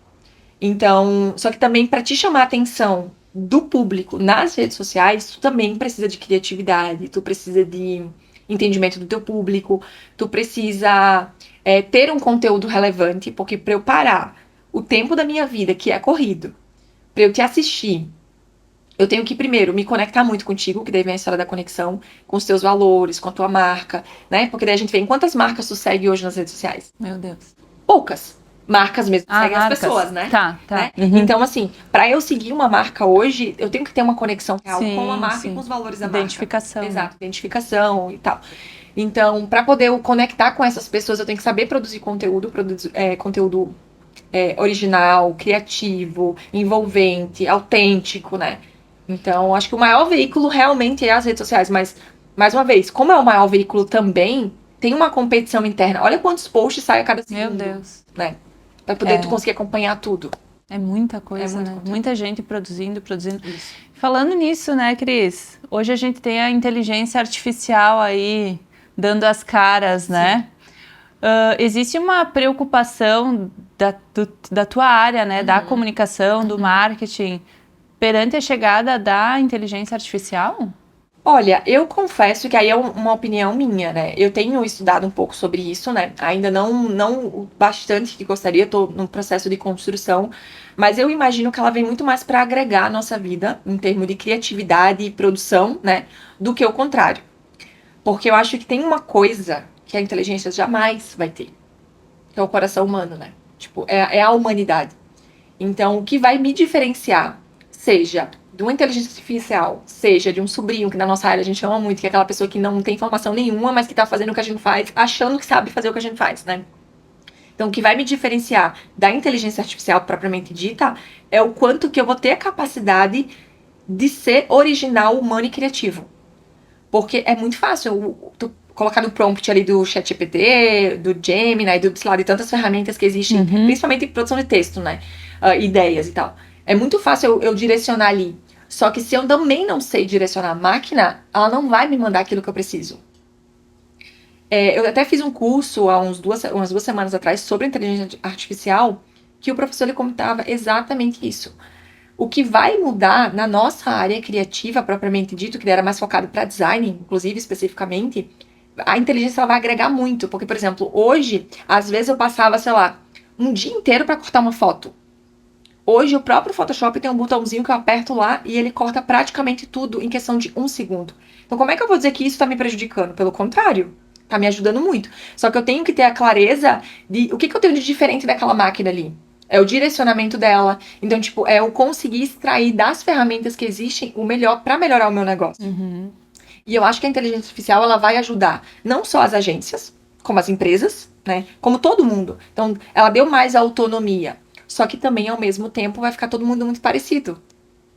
[SPEAKER 3] Então, só que também para te chamar a atenção do público nas redes sociais, tu também precisa de criatividade, tu precisa de entendimento do teu público, tu precisa ter um conteúdo relevante, porque para eu parar o tempo da minha vida, que é corrido, para eu te assistir, eu tenho que primeiro me conectar muito contigo, que daí vem a história da conexão, com os teus valores, com a tua marca, né? Porque daí a gente vê em quantas marcas tu segue hoje nas redes sociais.
[SPEAKER 2] Meu Deus.
[SPEAKER 3] Poucas. Marcas mesmo, seguem as pessoas, né?
[SPEAKER 2] Tá.
[SPEAKER 3] Né? Então, assim, pra eu seguir uma marca hoje, eu tenho que ter uma conexão real com a marca e com os valores da marca.
[SPEAKER 2] Identificação.
[SPEAKER 3] Exato, identificação e tal. Então, pra poder eu conectar com essas pessoas, eu tenho que saber produzir conteúdo, conteúdo original, criativo, envolvente, autêntico, né? Então, acho que o maior veículo realmente é as redes sociais, mas, mais uma vez, como é o maior veículo também, tem uma competição interna. Olha quantos posts saem a cada segundo.
[SPEAKER 2] Meu Deus.
[SPEAKER 3] Né? Pra poder tu conseguir acompanhar tudo.
[SPEAKER 2] É muita coisa, né?
[SPEAKER 3] Conteúdo.
[SPEAKER 2] Muita gente produzindo.
[SPEAKER 3] Isso.
[SPEAKER 2] Falando nisso, né, Cris? Hoje a gente tem a inteligência artificial aí dando as caras, né? Existe uma preocupação da tua área, né? Da comunicação, do marketing, perante a chegada da inteligência artificial?
[SPEAKER 3] Olha, eu confesso que aí é uma opinião minha, né? Eu tenho estudado um pouco sobre isso, né? Ainda não o bastante que gostaria, tô num processo de construção, mas eu imagino que ela vem muito mais para agregar a nossa vida, em termos de criatividade e produção, né? Do que o contrário. Porque eu acho que tem uma coisa que a inteligência jamais vai ter, que é o coração humano, né? Tipo, é a humanidade. Então, o que vai me diferenciar, seja de uma inteligência artificial, seja de um sobrinho, que na nossa área a gente ama muito, que é aquela pessoa que não tem formação nenhuma, mas que tá fazendo o que a gente faz, achando que sabe fazer o que a gente faz, né? Então, o que vai me diferenciar da inteligência artificial propriamente dita é o quanto que eu vou ter a capacidade de ser original, humano e criativo. Porque é muito fácil tu colocar no prompt ali do ChatGPT, do Gemini, sei lá, de tantas ferramentas que existem, principalmente em produção de texto, né? Ideias e tal. É muito fácil eu direcionar ali. Só que se eu também não sei direcionar a máquina, ela não vai me mandar aquilo que eu preciso. Eu até fiz um curso há umas 2 semanas atrás sobre inteligência artificial, que o professor ele comentava exatamente isso. O que vai mudar na nossa área criativa, propriamente dito, que era mais focado para design, inclusive, especificamente, a inteligência ela vai agregar muito. Porque, por exemplo, hoje, às vezes eu passava, sei lá, um dia inteiro para cortar uma foto. Hoje, o próprio Photoshop tem um botãozinho que eu aperto lá e ele corta praticamente tudo em questão de 1 segundo. Então, como é que eu vou dizer que isso está me prejudicando? Pelo contrário, tá me ajudando muito. Só que eu tenho que ter a clareza de o que eu tenho de diferente daquela máquina ali. É o direcionamento dela. Então, tipo, é eu conseguir extrair das ferramentas que existem o melhor para melhorar o meu negócio. E eu acho que a inteligência artificial, ela vai ajudar não só as agências, como as empresas, né? Como todo mundo. Então, ela deu mais autonomia. Só que também, ao mesmo tempo, vai ficar todo mundo muito parecido,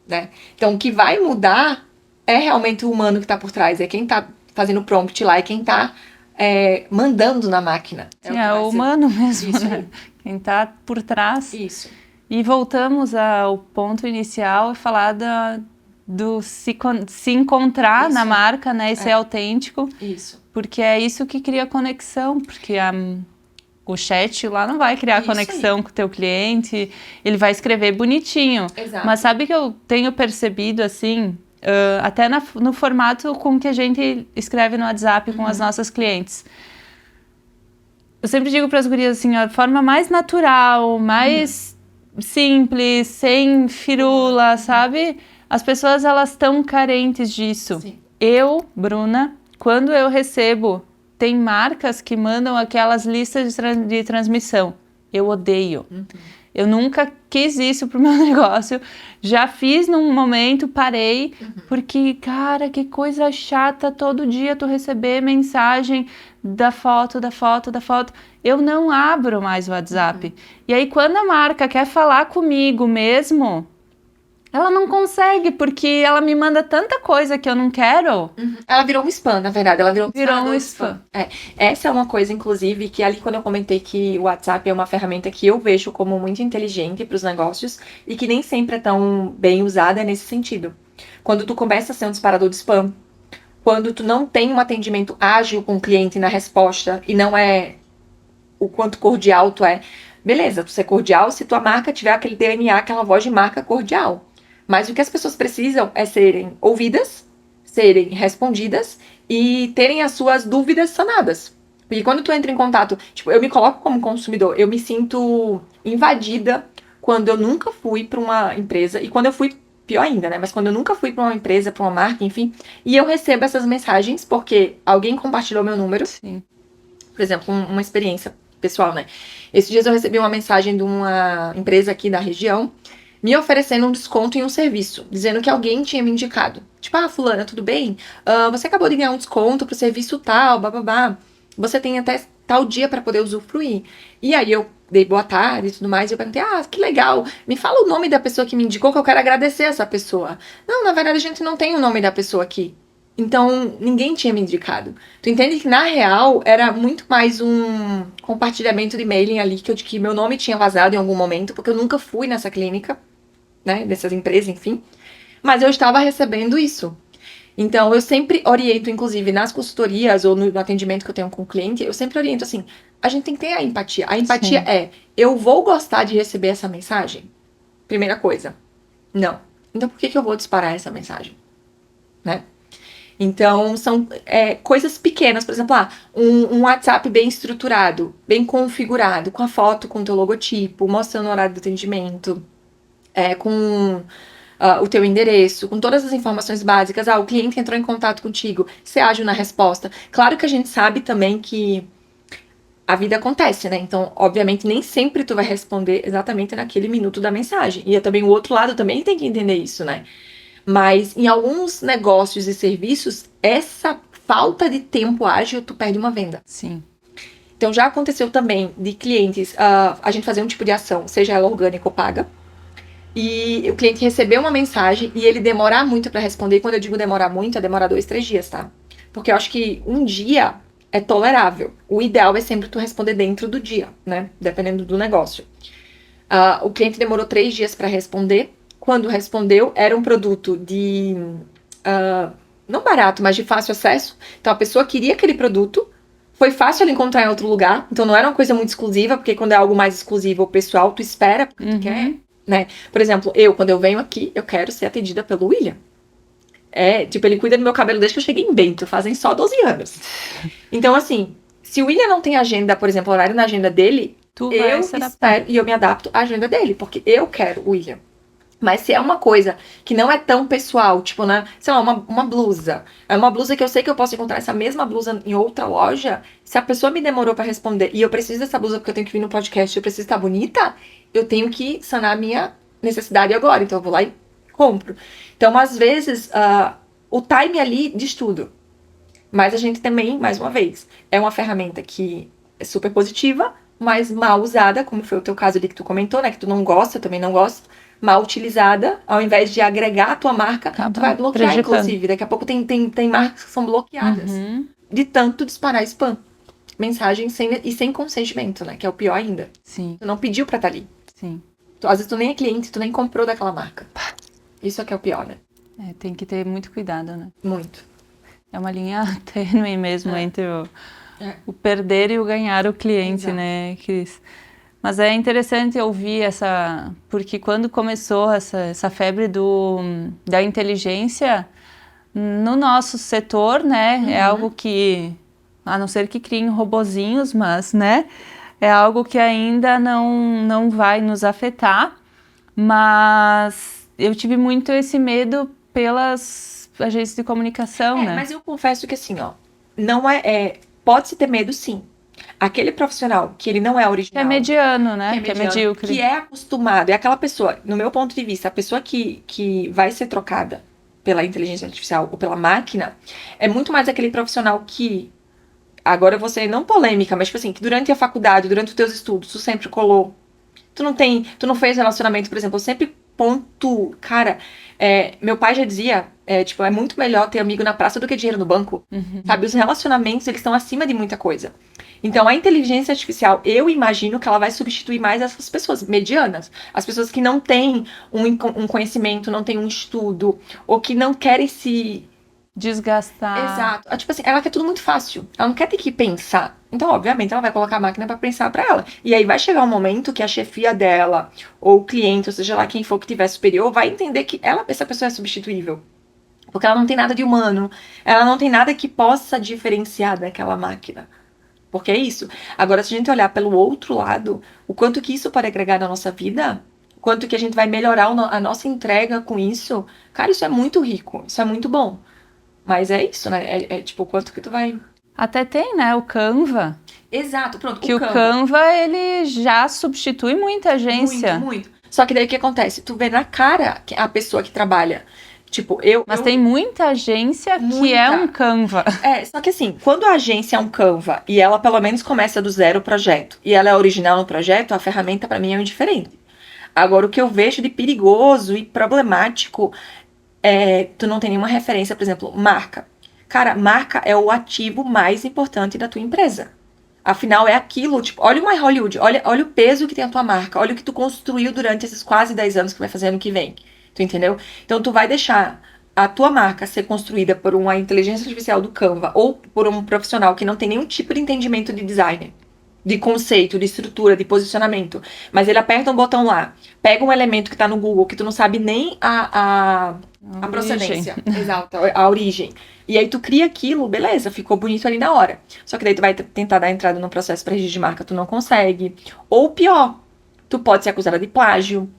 [SPEAKER 3] né? Então, o que vai mudar é realmente o humano que tá por trás. É quem tá fazendo o prompt lá, é quem tá mandando na máquina.
[SPEAKER 2] O humano mesmo,
[SPEAKER 3] Isso,
[SPEAKER 2] né? Quem tá por trás.
[SPEAKER 3] Isso.
[SPEAKER 2] E voltamos ao ponto inicial e falar do se encontrar
[SPEAKER 3] Isso.
[SPEAKER 2] na marca, né? E ser autêntico.
[SPEAKER 3] Isso.
[SPEAKER 2] Porque é isso que cria conexão. Porque o chat lá não vai criar conexão com o teu cliente. Ele vai escrever bonitinho.
[SPEAKER 3] Exato.
[SPEAKER 2] Mas sabe que eu tenho percebido, assim... até no formato com que a gente escreve no WhatsApp com as nossas clientes. Eu sempre digo para as gurias assim, a forma mais natural, mais simples, sem firula, sabe? As pessoas, elas estão carentes disso.
[SPEAKER 3] Sim.
[SPEAKER 2] Eu, Bruna, quando eu recebo, tem marcas que mandam aquelas listas de transmissão. Eu odeio. Eu nunca quis isso pro meu negócio. Já fiz num momento, parei, porque, cara, que coisa chata todo dia tu receber mensagem da foto. Eu não abro mais o WhatsApp. E aí, quando a marca quer falar comigo mesmo, ela não consegue, porque ela me manda tanta coisa que eu não quero.
[SPEAKER 3] Ela virou um spam, na verdade. Ela virou
[SPEAKER 2] um spam.
[SPEAKER 3] Essa é uma coisa, inclusive, que ali quando eu comentei que o WhatsApp é uma ferramenta que eu vejo como muito inteligente para os negócios e que nem sempre é tão bem usada nesse sentido. Quando tu começa a ser um disparador de spam, quando tu não tem um atendimento ágil com o cliente na resposta e não é o quanto cordial tu é, beleza, tu ser cordial se tua marca tiver aquele DNA, aquela voz de marca cordial. Mas o que as pessoas precisam é serem ouvidas, serem respondidas e terem as suas dúvidas sanadas. Porque quando tu entra em contato, tipo, eu me coloco como consumidor, eu me sinto invadida quando eu nunca fui para uma empresa, e quando eu fui, pior ainda, né? Mas quando eu nunca fui para uma empresa, para uma marca, enfim, e eu recebo essas mensagens porque alguém compartilhou meu número.
[SPEAKER 2] Sim.
[SPEAKER 3] Por exemplo, uma experiência pessoal, né? Esses dias eu recebi uma mensagem de uma empresa aqui da região, me oferecendo um desconto em um serviço, dizendo que alguém tinha me indicado. Tipo, fulana, tudo bem? Você acabou de ganhar um desconto pro serviço tal, bababá. Você tem até tal dia para poder usufruir. E aí eu dei boa tarde e tudo mais, e eu perguntei, que legal, me fala o nome da pessoa que me indicou, que eu quero agradecer essa pessoa. Não, na verdade a gente não tem o nome da pessoa aqui. Então, ninguém tinha me indicado. Tu entende que, na real, era muito mais um compartilhamento de mailing ali, que meu nome tinha vazado em algum momento, porque eu nunca fui nessa clínica, né, dessas empresas, enfim. Mas eu estava recebendo isso. Então, eu sempre oriento, inclusive, nas consultorias ou no atendimento que eu tenho com o cliente, eu sempre oriento assim, a gente tem que ter a empatia. A empatia é, eu vou gostar de receber essa mensagem? Primeira coisa. Não. Então, por que eu vou disparar essa mensagem? Né? Então, são coisas pequenas. Por exemplo, um WhatsApp bem estruturado, bem configurado, com a foto, com o teu logotipo, mostrando o horário do atendimento, com o teu endereço, com todas as informações básicas. O cliente entrou em contato contigo, você ágil na resposta. Claro que a gente sabe também que a vida acontece, né? Então, obviamente, nem sempre tu vai responder exatamente naquele minuto da mensagem. E também o outro lado também tem que entender isso, né? Mas em alguns negócios e serviços, essa falta de tempo ágil, tu perde uma venda.
[SPEAKER 2] Sim.
[SPEAKER 3] Então já aconteceu também de clientes, a gente fazer um tipo de ação, seja ela orgânica ou paga, e o cliente receber uma mensagem e ele demorar muito para responder. E quando eu digo demorar muito, é demorar 2, 3 dias, tá? Porque eu acho que um dia é tolerável. O ideal é sempre tu responder dentro do dia, né? Dependendo do negócio. O cliente demorou 3 dias para responder. Quando respondeu, era um produto de... não barato, mas de fácil acesso. Então a pessoa queria aquele produto. Foi fácil ela encontrar em outro lugar. Então não era uma coisa muito exclusiva, porque quando é algo mais exclusivo ou pessoal, tu espera porque tu quer, né? Por exemplo, quando eu venho aqui, eu quero ser atendida pelo William. Ele cuida do meu cabelo desde que eu cheguei em Bento, fazem só 12 anos. Então, assim, se o William não tem agenda, por exemplo, horário na agenda dele, eu espero e eu me adapto à agenda dele, porque eu quero o William. Mas se é uma coisa que não é tão pessoal, tipo, né, sei lá, uma blusa. É uma blusa que eu sei que eu posso encontrar essa mesma blusa em outra loja. Se a pessoa me demorou pra responder e eu preciso dessa blusa porque eu tenho que vir no podcast, eu preciso estar bonita, eu tenho que sanar a minha necessidade agora. Então eu vou lá e compro. Então, às vezes, o time ali diz tudo. Mas a gente também, mais uma vez, é uma ferramenta que é super positiva, mas mal usada, como foi o teu caso ali que tu comentou, né? Que tu não gosta, eu também não gosto. Mal utilizada, ao invés de agregar a tua marca, tu vai bloquear, inclusive. Daqui a pouco tem marcas que são bloqueadas. De tanto disparar spam. Mensagem sem consentimento, né? Que é o pior ainda.
[SPEAKER 2] Sim.
[SPEAKER 3] Tu não pediu pra estar ali.
[SPEAKER 2] Sim.
[SPEAKER 3] Às vezes tu nem é cliente, tu nem comprou daquela marca. Isso é que é o pior, né?
[SPEAKER 2] Tem que ter muito cuidado, né?
[SPEAKER 3] Muito.
[SPEAKER 2] É uma linha tênue mesmo entre o perder e o ganhar o cliente,
[SPEAKER 3] Exato.
[SPEAKER 2] né, Cris? Mas é interessante ouvir porque quando começou essa febre da inteligência, no nosso setor, né, é algo que, a não ser que criem robozinhos, mas, né, é algo que ainda não vai nos afetar, mas eu tive muito esse medo pelas agências de comunicação, né?
[SPEAKER 3] Mas eu confesso que assim, não pode-se ter medo, sim. Aquele profissional que ele não é original.
[SPEAKER 2] Que é mediano, né? Que é medíocre.
[SPEAKER 3] Que é acostumado. É aquela pessoa, no meu ponto de vista, a pessoa que vai ser trocada pela inteligência artificial ou pela máquina, é muito mais aquele profissional que, agora eu vou ser não polêmica, mas tipo assim, que durante a faculdade, durante os teus estudos, tu sempre colou. Tu não fez relacionamento, por exemplo, eu sempre pontuo. Cara, meu pai já dizia, é muito melhor ter amigo na praça do que dinheiro no banco. Sabe, os relacionamentos, eles estão acima de muita coisa. Então, a inteligência artificial, eu imagino que ela vai substituir mais essas pessoas medianas. As pessoas que não têm um conhecimento, não têm um estudo, ou que não querem se
[SPEAKER 2] desgastar.
[SPEAKER 3] Exato. Tipo assim, ela quer tudo muito fácil. Ela não quer ter que pensar. Então, obviamente, ela vai colocar a máquina pra pensar pra ela. E aí vai chegar um momento que a chefia dela, ou o cliente, ou seja lá quem for que tiver superior, vai entender que essa pessoa é substituível. Porque ela não tem nada de humano. Ela não tem nada que possa diferenciar daquela máquina. Porque é isso. Agora, se a gente olhar pelo outro lado, o quanto que isso pode agregar na nossa vida, o quanto que a gente vai melhorar a nossa entrega com isso, cara, isso é muito rico. Isso é muito bom. Mas é isso, né? Tipo, o quanto que tu vai...
[SPEAKER 2] Até tem, né? O Canva.
[SPEAKER 3] Exato, pronto.
[SPEAKER 2] Que o Canva, ele já substitui muita agência.
[SPEAKER 3] Muito. Só que daí o que acontece? Tu vê na cara a pessoa que trabalha. Tipo,
[SPEAKER 2] Mas tem muita agência que é um Canva.
[SPEAKER 3] Só que assim, quando a agência é um Canva e ela pelo menos começa do zero o projeto e ela é original no projeto, a ferramenta pra mim é indiferente. Agora, o que eu vejo de perigoso e problemático tu não tem nenhuma referência, por exemplo, marca. Cara, marca é o ativo mais importante da tua empresa. Afinal, é aquilo, tipo, olha o My Hollywood, olha o peso que tem a tua marca, olha o que tu construiu durante esses quase 10 anos que vai fazer ano que vem. Tu entendeu? Então, tu vai deixar a tua marca ser construída por uma inteligência artificial do Canva ou por um profissional que não tem nenhum tipo de entendimento de design, de conceito, de estrutura, de posicionamento. Mas ele aperta um botão lá, pega um elemento que tá no Google, que tu não sabe nem a procedência. Exato, a origem. E aí tu cria aquilo, beleza, ficou bonito ali na hora. Só que daí tu vai tentar dar entrada no processo para registro de marca, tu não consegue. Ou pior, tu pode ser acusada de plágio,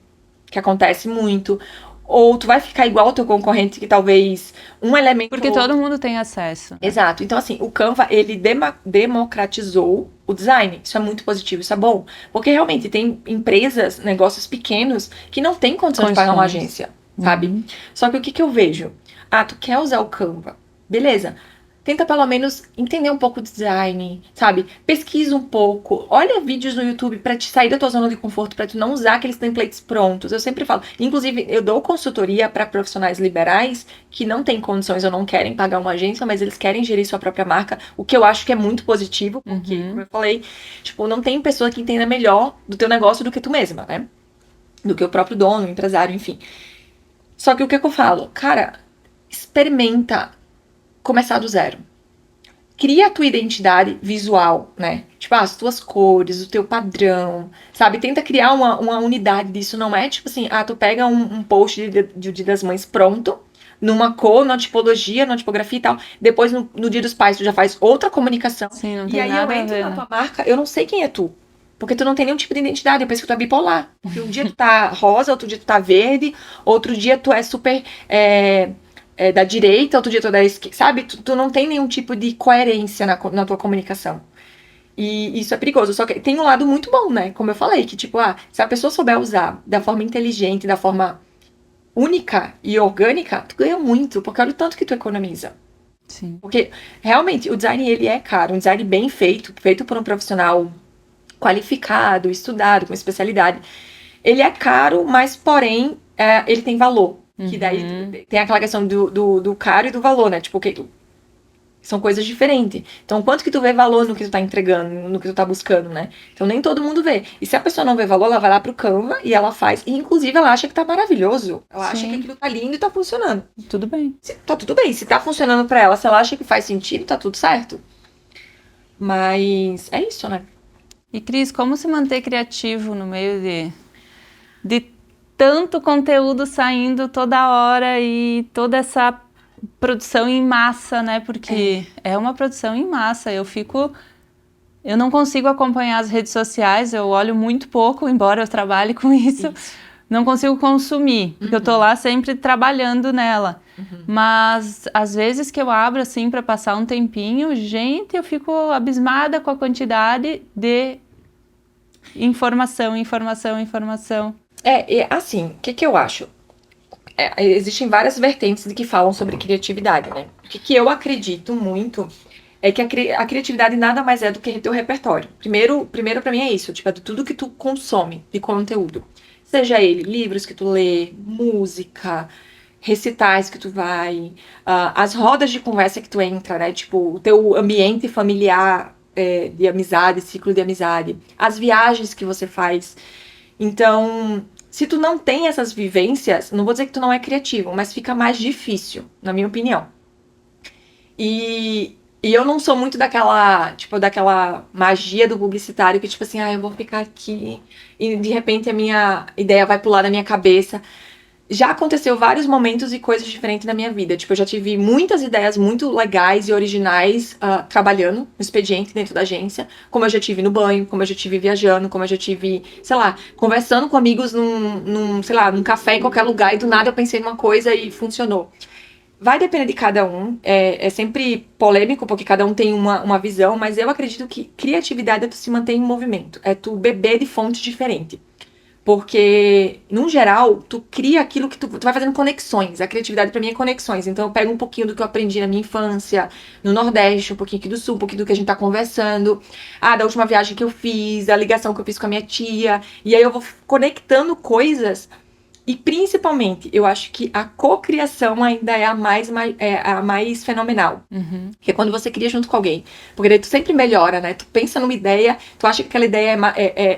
[SPEAKER 3] que acontece muito. Ou tu vai ficar igual ao teu concorrente, que talvez um elemento...
[SPEAKER 2] Porque todo mundo tem acesso.
[SPEAKER 3] Exato. Então, assim, o Canva, ele democratizou o design. Isso é muito positivo, isso é bom. Porque, realmente, tem empresas, negócios pequenos, que não têm condição de pagar uma agência. sabe? Só que o que eu vejo? Ah, tu quer usar o Canva, beleza. Tenta pelo menos entender um pouco de design, sabe? Pesquisa um pouco, olha vídeos no YouTube pra te sair da tua zona de conforto, pra tu não usar aqueles templates prontos. Eu sempre falo, inclusive eu dou consultoria pra profissionais liberais que não têm condições ou não querem pagar uma agência, mas eles querem gerir sua própria marca, o que eu acho que é muito positivo, porque, como eu falei, tipo, não tem pessoa que entenda melhor do teu negócio do que tu mesma, né? Do que o próprio dono, o empresário, enfim. Só que o que eu falo? Cara, experimenta começar do zero. Cria a tua identidade visual, né? Tipo, as tuas cores, o teu padrão, sabe? Tenta criar uma unidade disso. Não é tipo assim, tu pega um post de Dia das Mães pronto, numa cor, numa tipologia, numa tipografia e tal. Depois, no Dia dos Pais, tu já faz outra comunicação.
[SPEAKER 2] Sim, não
[SPEAKER 3] E
[SPEAKER 2] tem
[SPEAKER 3] aí
[SPEAKER 2] nada
[SPEAKER 3] eu
[SPEAKER 2] a
[SPEAKER 3] entro
[SPEAKER 2] ver,
[SPEAKER 3] na
[SPEAKER 2] né?
[SPEAKER 3] tua marca, eu não sei quem é tu. Porque tu não tem nenhum tipo de identidade. Eu penso que tu é bipolar. Porque um dia tu tá rosa, outro dia tu tá verde, outro dia tu é super da direita, outro dia tu é da esquerda. Sabe? Tu não tem nenhum tipo de coerência na tua comunicação. E isso é perigoso. Só que tem um lado muito bom, né? Como eu falei, que tipo, se a pessoa souber usar da forma inteligente, da forma única e orgânica, tu ganha muito. Porque olha o tanto que tu economiza.
[SPEAKER 2] Sim.
[SPEAKER 3] Porque realmente o design, ele é caro. Um design bem feito, feito por um profissional qualificado, estudado, com especialidade. Ele é caro, mas porém ele tem valor. Que daí tem aquela questão do caro e do valor, né? Tipo, são coisas diferentes. Então, quanto que tu vê valor no que tu tá entregando, no que tu tá buscando, né? Então, nem todo mundo vê. E se a pessoa não vê valor, ela vai lá pro Canva e ela faz. E, inclusive, ela acha que tá maravilhoso. Ela acha que aquilo tá lindo e tá funcionando.
[SPEAKER 2] Tudo bem.
[SPEAKER 3] Tá tudo bem. Se tá funcionando pra ela, se ela acha que faz sentido, tá tudo certo. Mas é isso, né?
[SPEAKER 2] E Cris, como se manter criativo no meio de tanto conteúdo saindo toda hora e toda essa produção em massa, né? Porque é uma produção em massa. Eu não consigo acompanhar as redes sociais, eu olho muito pouco, embora eu trabalhe com isso. Não consigo consumir, porque eu tô lá sempre trabalhando nela. Mas às vezes que eu abro assim para passar um tempinho, gente, eu fico abismada com a quantidade de informação.
[SPEAKER 3] Assim, o que eu acho? Existem várias vertentes de que falam sobre criatividade, né? O que eu acredito muito é que a criatividade nada mais é do que teu repertório. Primeiro para mim é isso, tipo, é de tudo que tu consome de conteúdo. Seja ele livros que tu lê, música, recitais que tu vai, as rodas de conversa que tu entra, né? Tipo, o teu ambiente familiar de amizade, ciclo de amizade, as viagens que você faz. Então, se tu não tem essas vivências, não vou dizer que tu não é criativo, mas fica mais difícil, na minha opinião. E eu não sou muito daquela magia do publicitário que, tipo assim, eu vou ficar aqui e de repente a minha ideia vai pular da minha cabeça. Já aconteceu vários momentos e coisas diferentes na minha vida. Tipo, eu já tive muitas ideias muito legais e originais trabalhando no expediente dentro da agência. Como eu já tive no banho, como eu já tive viajando, como eu já tive, sei lá, conversando com amigos num café em qualquer lugar. E do nada eu pensei numa coisa e funcionou. Vai depender de cada um. É sempre polêmico, porque cada um tem uma visão. Mas eu acredito que criatividade é tu se manter em movimento. É tu beber de fontes diferentes. Porque, no geral, tu cria aquilo que tu vai fazendo conexões. A criatividade pra mim é conexões. Então eu pego um pouquinho do que eu aprendi na minha infância, no Nordeste, um pouquinho aqui do Sul, um pouquinho do que a gente tá conversando. Da última viagem que eu fiz, a ligação que eu fiz com a minha tia. E aí eu vou conectando coisas. E principalmente, eu acho que a cocriação ainda é a mais fenomenal. Que é quando você cria junto com alguém. Porque daí tu sempre melhora, né? Tu pensa numa ideia, tu acha que aquela ideia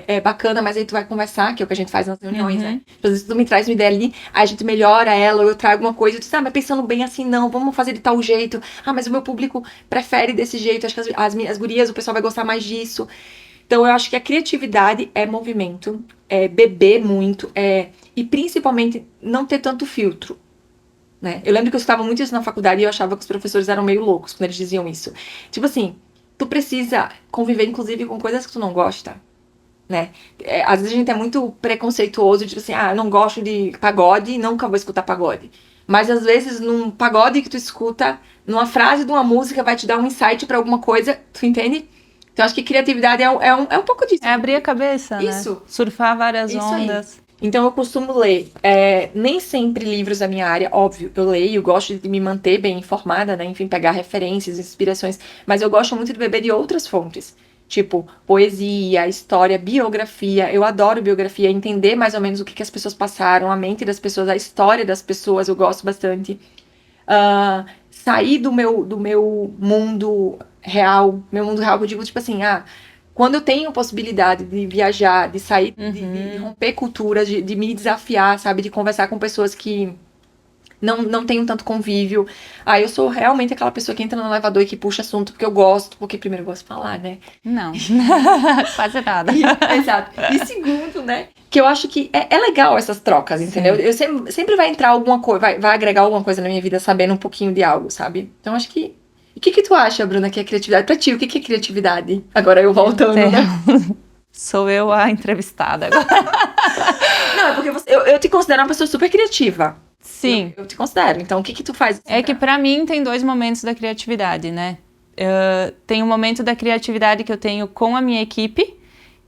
[SPEAKER 3] é bacana, mas aí tu vai conversar, que é o que a gente faz nas reuniões, né? Às vezes tu me traz uma ideia ali, aí a gente melhora ela, ou eu trago uma coisa, e tu diz, mas pensando bem assim, não, vamos fazer de tal jeito. Mas o meu público prefere desse jeito, acho que as gurias, o pessoal vai gostar mais disso. Então eu acho que a criatividade é movimento, é beber muito, e principalmente não ter tanto filtro, né? Eu lembro que eu estudava muito isso na faculdade e eu achava que os professores eram meio loucos quando eles diziam isso. Tipo assim, tu precisa conviver inclusive com coisas que tu não gosta, né? Às vezes a gente é muito preconceituoso, tipo assim, eu não gosto de pagode, nunca vou escutar pagode. Mas às vezes num pagode que tu escuta, numa frase de uma música vai te dar um insight pra alguma coisa, tu entende? Então acho que criatividade é um pouco disso.
[SPEAKER 2] É abrir a cabeça,
[SPEAKER 3] Isso.
[SPEAKER 2] né? Surfar várias
[SPEAKER 3] Isso aí.
[SPEAKER 2] ondas.
[SPEAKER 3] Então eu costumo ler, nem sempre livros da minha área, óbvio, eu leio, gosto de me manter bem informada, né? Enfim, pegar referências, inspirações, mas eu gosto muito de beber de outras fontes. Tipo, poesia, história, biografia. Eu adoro biografia, entender mais ou menos o que as pessoas passaram, a mente das pessoas, a história das pessoas, eu gosto bastante. Sair do meu mundo real, eu digo, tipo assim, quando eu tenho possibilidade de viajar, de sair, de romper culturas, de me desafiar, sabe, de conversar com pessoas que não tenho tanto convívio. Eu sou realmente aquela pessoa que entra no elevador e que puxa assunto, porque eu gosto, porque primeiro eu gosto de falar, né?
[SPEAKER 2] Não, quase nada.
[SPEAKER 3] Exato. E segundo, né? Que eu acho que é legal essas trocas, entendeu? Eu sempre vai entrar alguma coisa, vai agregar alguma coisa na minha vida sabendo um pouquinho de algo, sabe? Então acho que. E o que tu acha, Bruna, que é criatividade? Pra ti, o que é criatividade? Agora eu voltando, né?
[SPEAKER 2] Sou eu a entrevistada agora.
[SPEAKER 3] Não, é porque eu te considero uma pessoa super criativa.
[SPEAKER 2] Sim.
[SPEAKER 3] Eu te considero. Então, o que tu faz?
[SPEAKER 2] É que pra mim tem 2 momentos da criatividade, né? Tem um momento da criatividade que eu tenho com a minha equipe,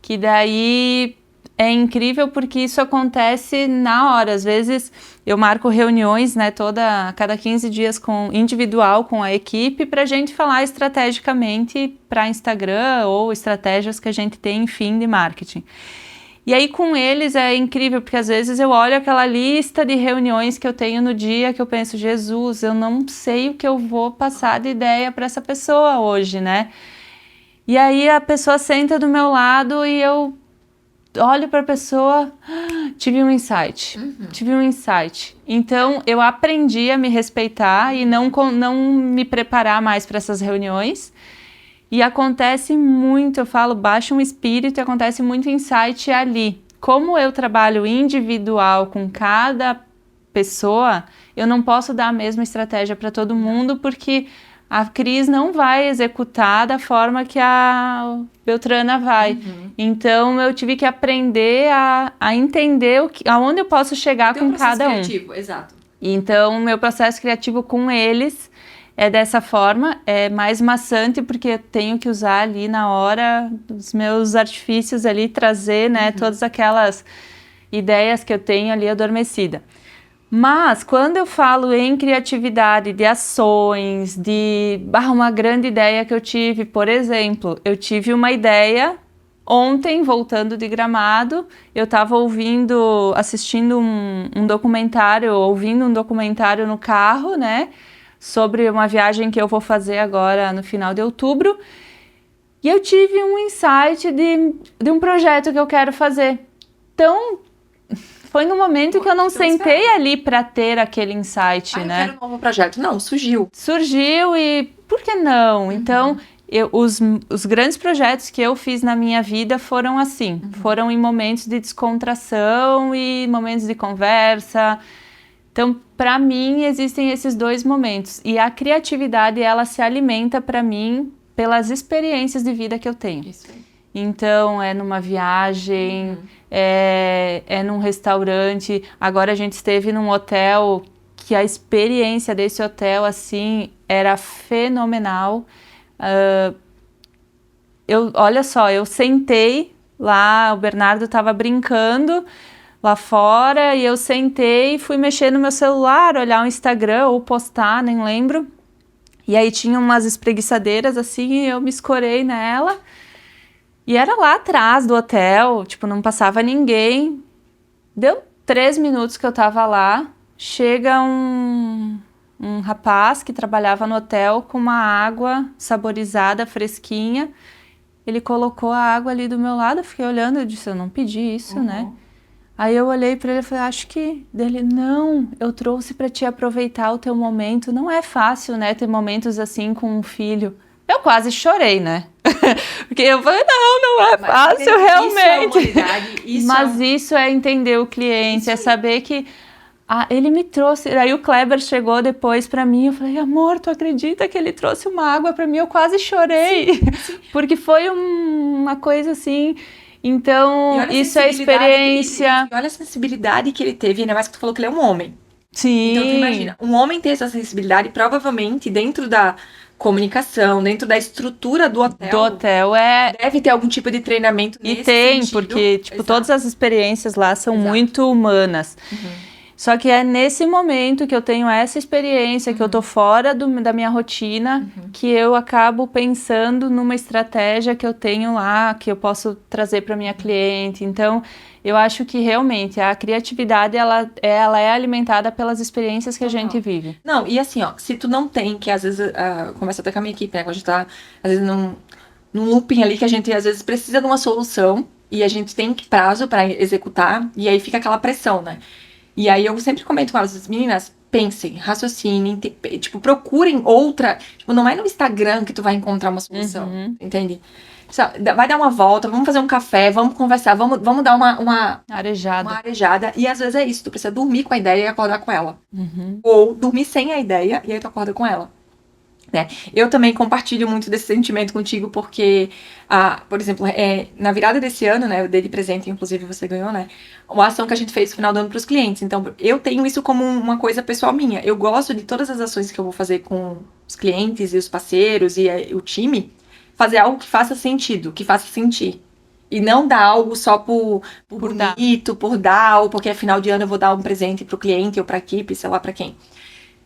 [SPEAKER 2] que daí é incrível porque isso acontece na hora. Às vezes eu marco reuniões, né, cada 15 dias individual com a equipe pra gente falar estrategicamente para Instagram ou estratégias que a gente tem, enfim, de marketing. E aí com eles é incrível, porque às vezes eu olho aquela lista de reuniões que eu tenho no dia, que eu penso, Jesus, eu não sei o que eu vou passar de ideia para essa pessoa hoje, né? E aí a pessoa senta do meu lado e eu olho para a pessoa, tive um insight. Então eu aprendi a me respeitar e não me preparar mais para essas reuniões. E acontece muito, eu falo, baixa um espírito e acontece muito insight ali. Como eu trabalho individual com cada pessoa, eu não posso dar a mesma estratégia para todo mundo, porque a Cris não vai executar da forma que a Beltrana vai. Então eu tive que aprender a entender aonde eu posso chegar com cada um.
[SPEAKER 3] Criativo, exato.
[SPEAKER 2] Então meu processo criativo com eles é dessa forma, é mais maçante porque eu tenho que usar ali na hora os meus artifícios ali, trazer, né, todas aquelas ideias que eu tenho ali adormecida. Mas quando eu falo em criatividade, de ações, de uma grande ideia que eu tive, por exemplo, eu tive uma ideia ontem, voltando de Gramado, eu estava assistindo um documentário, ouvindo um documentário no carro, né, sobre uma viagem que eu vou fazer agora no final de outubro, e eu tive um insight de um projeto que eu quero fazer. Então, foi no momento que eu não sentei ali para ter aquele insight, né?
[SPEAKER 3] Eu quero um novo projeto. Não, surgiu.
[SPEAKER 2] Surgiu e por que não? Então, os grandes projetos que eu fiz na minha vida foram assim, foram em momentos de descontração e momentos de conversa. Então, para mim, existem esses 2 momentos. E a criatividade, ela se alimenta, para mim, pelas experiências de vida que eu tenho.
[SPEAKER 3] Isso aí.
[SPEAKER 2] Então, é numa viagem, é num restaurante. Agora a gente esteve num hotel que a experiência desse hotel, assim, era fenomenal. Olha só, eu sentei lá, o Bernardo estava brincando lá fora, e eu sentei e fui mexer no meu celular, olhar o Instagram ou postar, nem lembro. E aí tinha umas espreguiçadeiras assim, e eu me escorei nela. E era lá atrás do hotel, tipo, não passava ninguém. Deu 3 minutos que eu tava lá, chega um rapaz que trabalhava no hotel com uma água saborizada, fresquinha. Ele colocou a água ali do meu lado, eu fiquei olhando, eu disse, eu não pedi isso, né? Aí eu olhei pra ele e falei, acho que... Dele, não, eu trouxe pra te aproveitar o teu momento. Não é fácil, né, ter momentos assim com um filho. Eu quase chorei, né? Porque eu falei, não é fácil, realmente. Mas isso é entender o cliente, é saber que ele me trouxe. Aí o Kleber chegou depois pra mim, eu falei, amor, tu acredita que ele trouxe uma água pra mim? Eu quase chorei. Sim. Porque foi uma coisa assim... Então, isso é experiência.
[SPEAKER 3] E olha a sensibilidade que ele teve, ainda mais que tu falou que ele é um homem.
[SPEAKER 2] Sim.
[SPEAKER 3] Então, tu imagina, um homem ter essa sensibilidade, provavelmente, dentro comunicação, dentro da estrutura do hotel.
[SPEAKER 2] Do hotel é...
[SPEAKER 3] Deve ter algum tipo de treinamento
[SPEAKER 2] E
[SPEAKER 3] nesse
[SPEAKER 2] tem,
[SPEAKER 3] sentido.
[SPEAKER 2] porque, tipo,
[SPEAKER 3] Exato.
[SPEAKER 2] todas as experiências lá são
[SPEAKER 3] Exato.
[SPEAKER 2] muito humanas. Só que é nesse momento que eu tenho essa experiência, que eu tô fora da minha rotina, que eu acabo pensando numa estratégia que eu tenho lá, que eu posso trazer para minha cliente. Então, eu acho que realmente a criatividade, ela é alimentada pelas experiências que a gente vive.
[SPEAKER 3] Não, e assim, ó, se tu não tem, que às vezes, conversa até com a minha equipe, né, quando a gente tá, às vezes, num looping ali, que a gente, às vezes, precisa de uma solução, e a gente tem prazo pra executar, e aí fica aquela pressão, né? E aí eu sempre comento com elas, meninas, pensem, raciocinem, tipo, procurem outra, tipo, não é no Instagram que tu vai encontrar uma solução, entende? Vai dar uma volta, vamos fazer um café, vamos conversar, vamos dar uma arejada. E às vezes é isso, tu precisa dormir com a ideia e acordar com ela. Ou dormir sem a ideia e aí tu acorda com ela. Né? Eu também compartilho muito desse sentimento contigo, porque, por exemplo, na virada desse ano, né, eu dei de presente, inclusive você ganhou, né, uma ação que a gente fez no final do ano para os clientes. Então, eu tenho isso como uma coisa pessoal minha. Eu gosto de todas as ações que eu vou fazer com os clientes e os parceiros e o time, fazer algo que faça sentido, que faça sentir. E não dar algo só por bonito, por dar, ou porque é final de ano eu vou dar um presente pro cliente ou pra equipe, sei lá pra quem.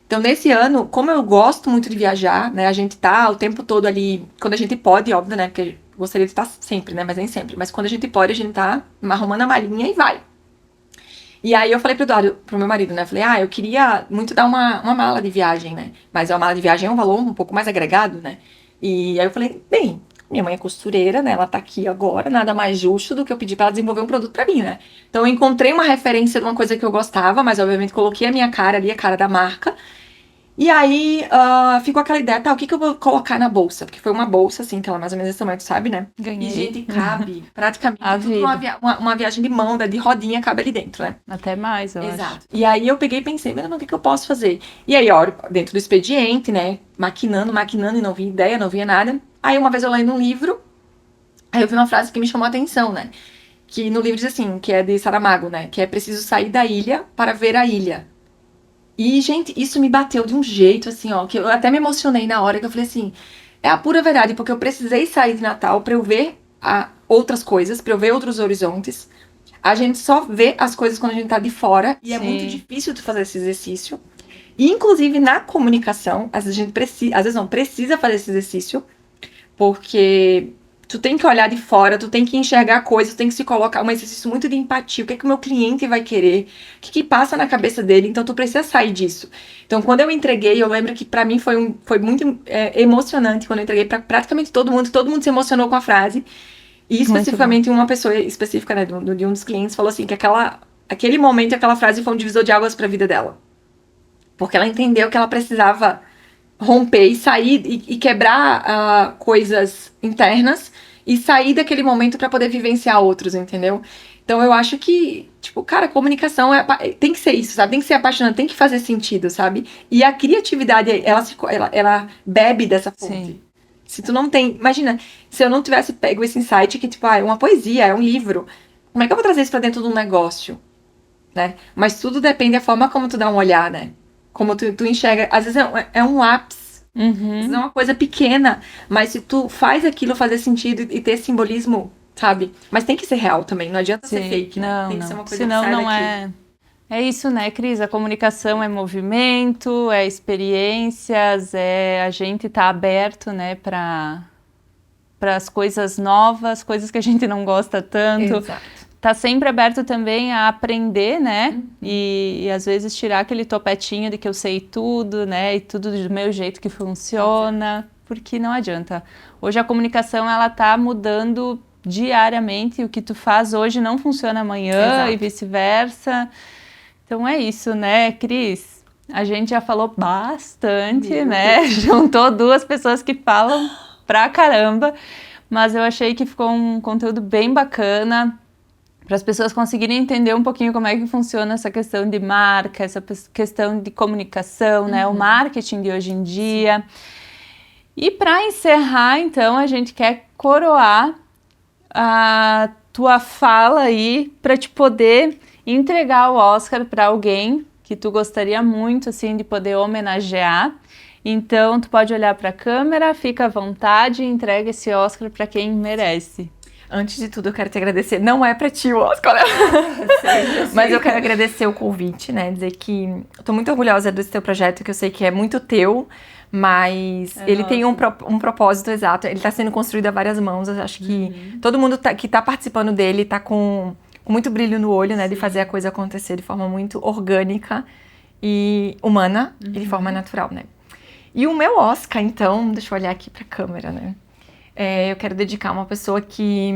[SPEAKER 3] Então, nesse ano, como eu gosto muito de viajar, né, a gente tá o tempo todo ali, quando a gente pode, óbvio, né, porque eu gostaria de estar sempre, né, mas nem sempre. Mas quando a gente pode, a gente tá arrumando a malinha e vai. E aí eu falei pro Eduardo, pro meu marido, né, falei, eu queria muito dar uma mala de viagem, né, mas a mala de viagem é um valor um pouco mais agregado, né. E aí eu falei, bem, minha mãe é costureira, né, ela tá aqui agora, nada mais justo do que eu pedir pra ela desenvolver um produto pra mim, né. Então eu encontrei uma referência de uma coisa que eu gostava, mas obviamente coloquei a minha cara ali, a cara da marca. E aí, ficou aquela ideia, o que eu vou colocar na bolsa? Porque foi uma bolsa, assim, que ela mais ou menos esse tamanho, tu sabe, né?
[SPEAKER 2] Ganhei.
[SPEAKER 3] E, gente, cabe praticamente
[SPEAKER 2] A
[SPEAKER 3] tudo
[SPEAKER 2] vida.
[SPEAKER 3] uma viagem de mão, de rodinha, cabe ali dentro, né?
[SPEAKER 2] Até mais, eu
[SPEAKER 3] Exato.
[SPEAKER 2] acho.
[SPEAKER 3] E aí eu peguei e pensei, mas o que eu posso fazer? E aí, ó, dentro do expediente, né? Maquinando, e não via ideia, não via nada. Aí uma vez eu lendo um livro, aí eu vi uma frase que me chamou a atenção, né? Que no livro diz assim, que é de Saramago, né? Que é preciso sair da ilha para ver a ilha. E, gente, isso me bateu de um jeito, assim, ó, que eu até me emocionei na hora, que eu falei assim, é a pura verdade, porque eu precisei sair de Natal pra eu ver outras coisas, pra eu ver outros horizontes. A gente só vê as coisas quando a gente tá de fora, e é muito difícil de fazer esse exercício. E, inclusive, na comunicação, às vezes a gente precisa fazer esse exercício, porque tu tem que olhar de fora, tu tem que enxergar coisas, tu tem que se colocar, um exercício muito de empatia, o que é que o meu cliente vai querer, o que passa na cabeça dele, então tu precisa sair disso. Então, quando eu entreguei, eu lembro que pra mim foi muito emocionante, quando eu entreguei pra praticamente todo mundo se emocionou com a frase, e especificamente uma pessoa específica, né, de um dos clientes, falou assim, que aquele momento, aquela frase foi um divisor de águas pra vida dela. Porque ela entendeu que ela precisava romper e sair e quebrar coisas internas e sair daquele momento pra poder vivenciar outros, entendeu? Então eu acho que, tipo, cara, comunicação tem que ser isso, sabe? Tem que ser apaixonante, tem que fazer sentido, sabe? E a criatividade, ela bebe dessa fonte.
[SPEAKER 2] Sim.
[SPEAKER 3] Se tu não tem... Imagina, se eu não tivesse pego esse insight que, tipo, é uma poesia, é um livro, como é que eu vou trazer isso pra dentro de um negócio? Né? Mas tudo depende da forma como tu dá um olhar, né? Como tu enxerga. Às vezes é um lápis. Às vezes é uma coisa pequena. Mas se tu faz aquilo fazer sentido e ter simbolismo, sabe? Mas tem que ser real também. Não adianta ser fake.
[SPEAKER 2] Não,
[SPEAKER 3] tem
[SPEAKER 2] não.
[SPEAKER 3] que ser uma coisa
[SPEAKER 2] Senão
[SPEAKER 3] que sai
[SPEAKER 2] não
[SPEAKER 3] daqui.
[SPEAKER 2] é... É isso, né, Cris? A comunicação é movimento, é experiências, a gente tá aberto, né, para as coisas novas, coisas que a gente não gosta tanto.
[SPEAKER 3] Exato.
[SPEAKER 2] Tá sempre aberto também a aprender, né? E às vezes tirar aquele topetinho de que eu sei tudo, né? E tudo do meu jeito que funciona, porque não adianta. Hoje a comunicação, ela tá mudando diariamente. O que tu faz hoje não funciona amanhã e vice-versa. Então é isso, né, Cris? A gente já falou bastante, né? Juntou duas pessoas que falam pra caramba, mas eu achei que ficou um conteúdo bem bacana, para as pessoas conseguirem entender um pouquinho como é que funciona essa questão de marca, essa questão de comunicação, né? O marketing de hoje em dia. E para encerrar, então, a gente quer coroar a tua fala aí para te poder entregar o Oscar para alguém que tu gostaria muito, assim, de poder homenagear. Então, tu pode olhar para a câmera, fica à vontade e entrega esse Oscar para quem merece.
[SPEAKER 3] Antes de tudo, eu quero te agradecer. Não é pra ti o Oscar, mas eu quero agradecer o convite, né? Dizer que eu tô muito orgulhosa desse teu projeto, que eu sei que é muito teu, mas ele tem um propósito exato. Ele tá sendo construído a várias mãos. Eu acho que todo mundo que tá participando dele tá com muito brilho no olho, né? De fazer a coisa acontecer de forma muito orgânica e humana e de forma natural, né? E o meu Oscar, então, deixa eu olhar aqui pra câmera, né? Eu quero dedicar a uma pessoa que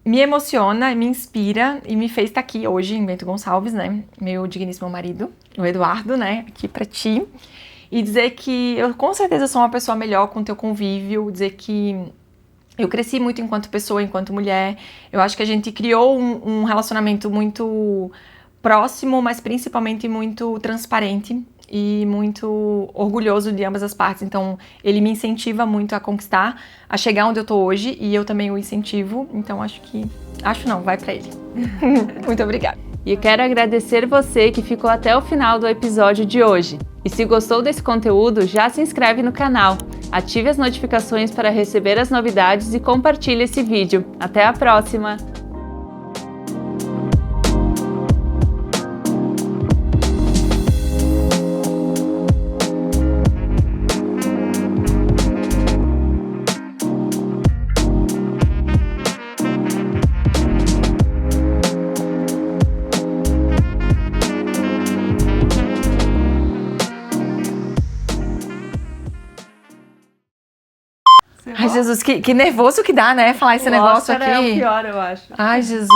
[SPEAKER 3] me emociona, me inspira e me fez estar aqui hoje em Bento Gonçalves, né? Meu digníssimo marido, o Eduardo, né? Aqui pra ti. E dizer que eu com certeza sou uma pessoa melhor com o teu convívio, dizer que eu cresci muito enquanto pessoa, enquanto mulher. Eu acho que a gente criou um relacionamento muito próximo, mas principalmente muito transparente e muito orgulhoso de ambas as partes. Então, ele me incentiva muito a conquistar, a chegar onde eu tô hoje, e eu também o incentivo. Então, vai pra ele. Muito obrigada.
[SPEAKER 2] E quero agradecer você que ficou até o final do episódio de hoje. E se gostou desse conteúdo, já se inscreve no canal, ative as notificações para receber as novidades e compartilhe esse vídeo. Até a próxima!
[SPEAKER 3] Ai, Jesus, que nervoso que dá, né? Falar esse negócio aqui.
[SPEAKER 2] É o pior, eu acho.
[SPEAKER 3] Ai, Jesus.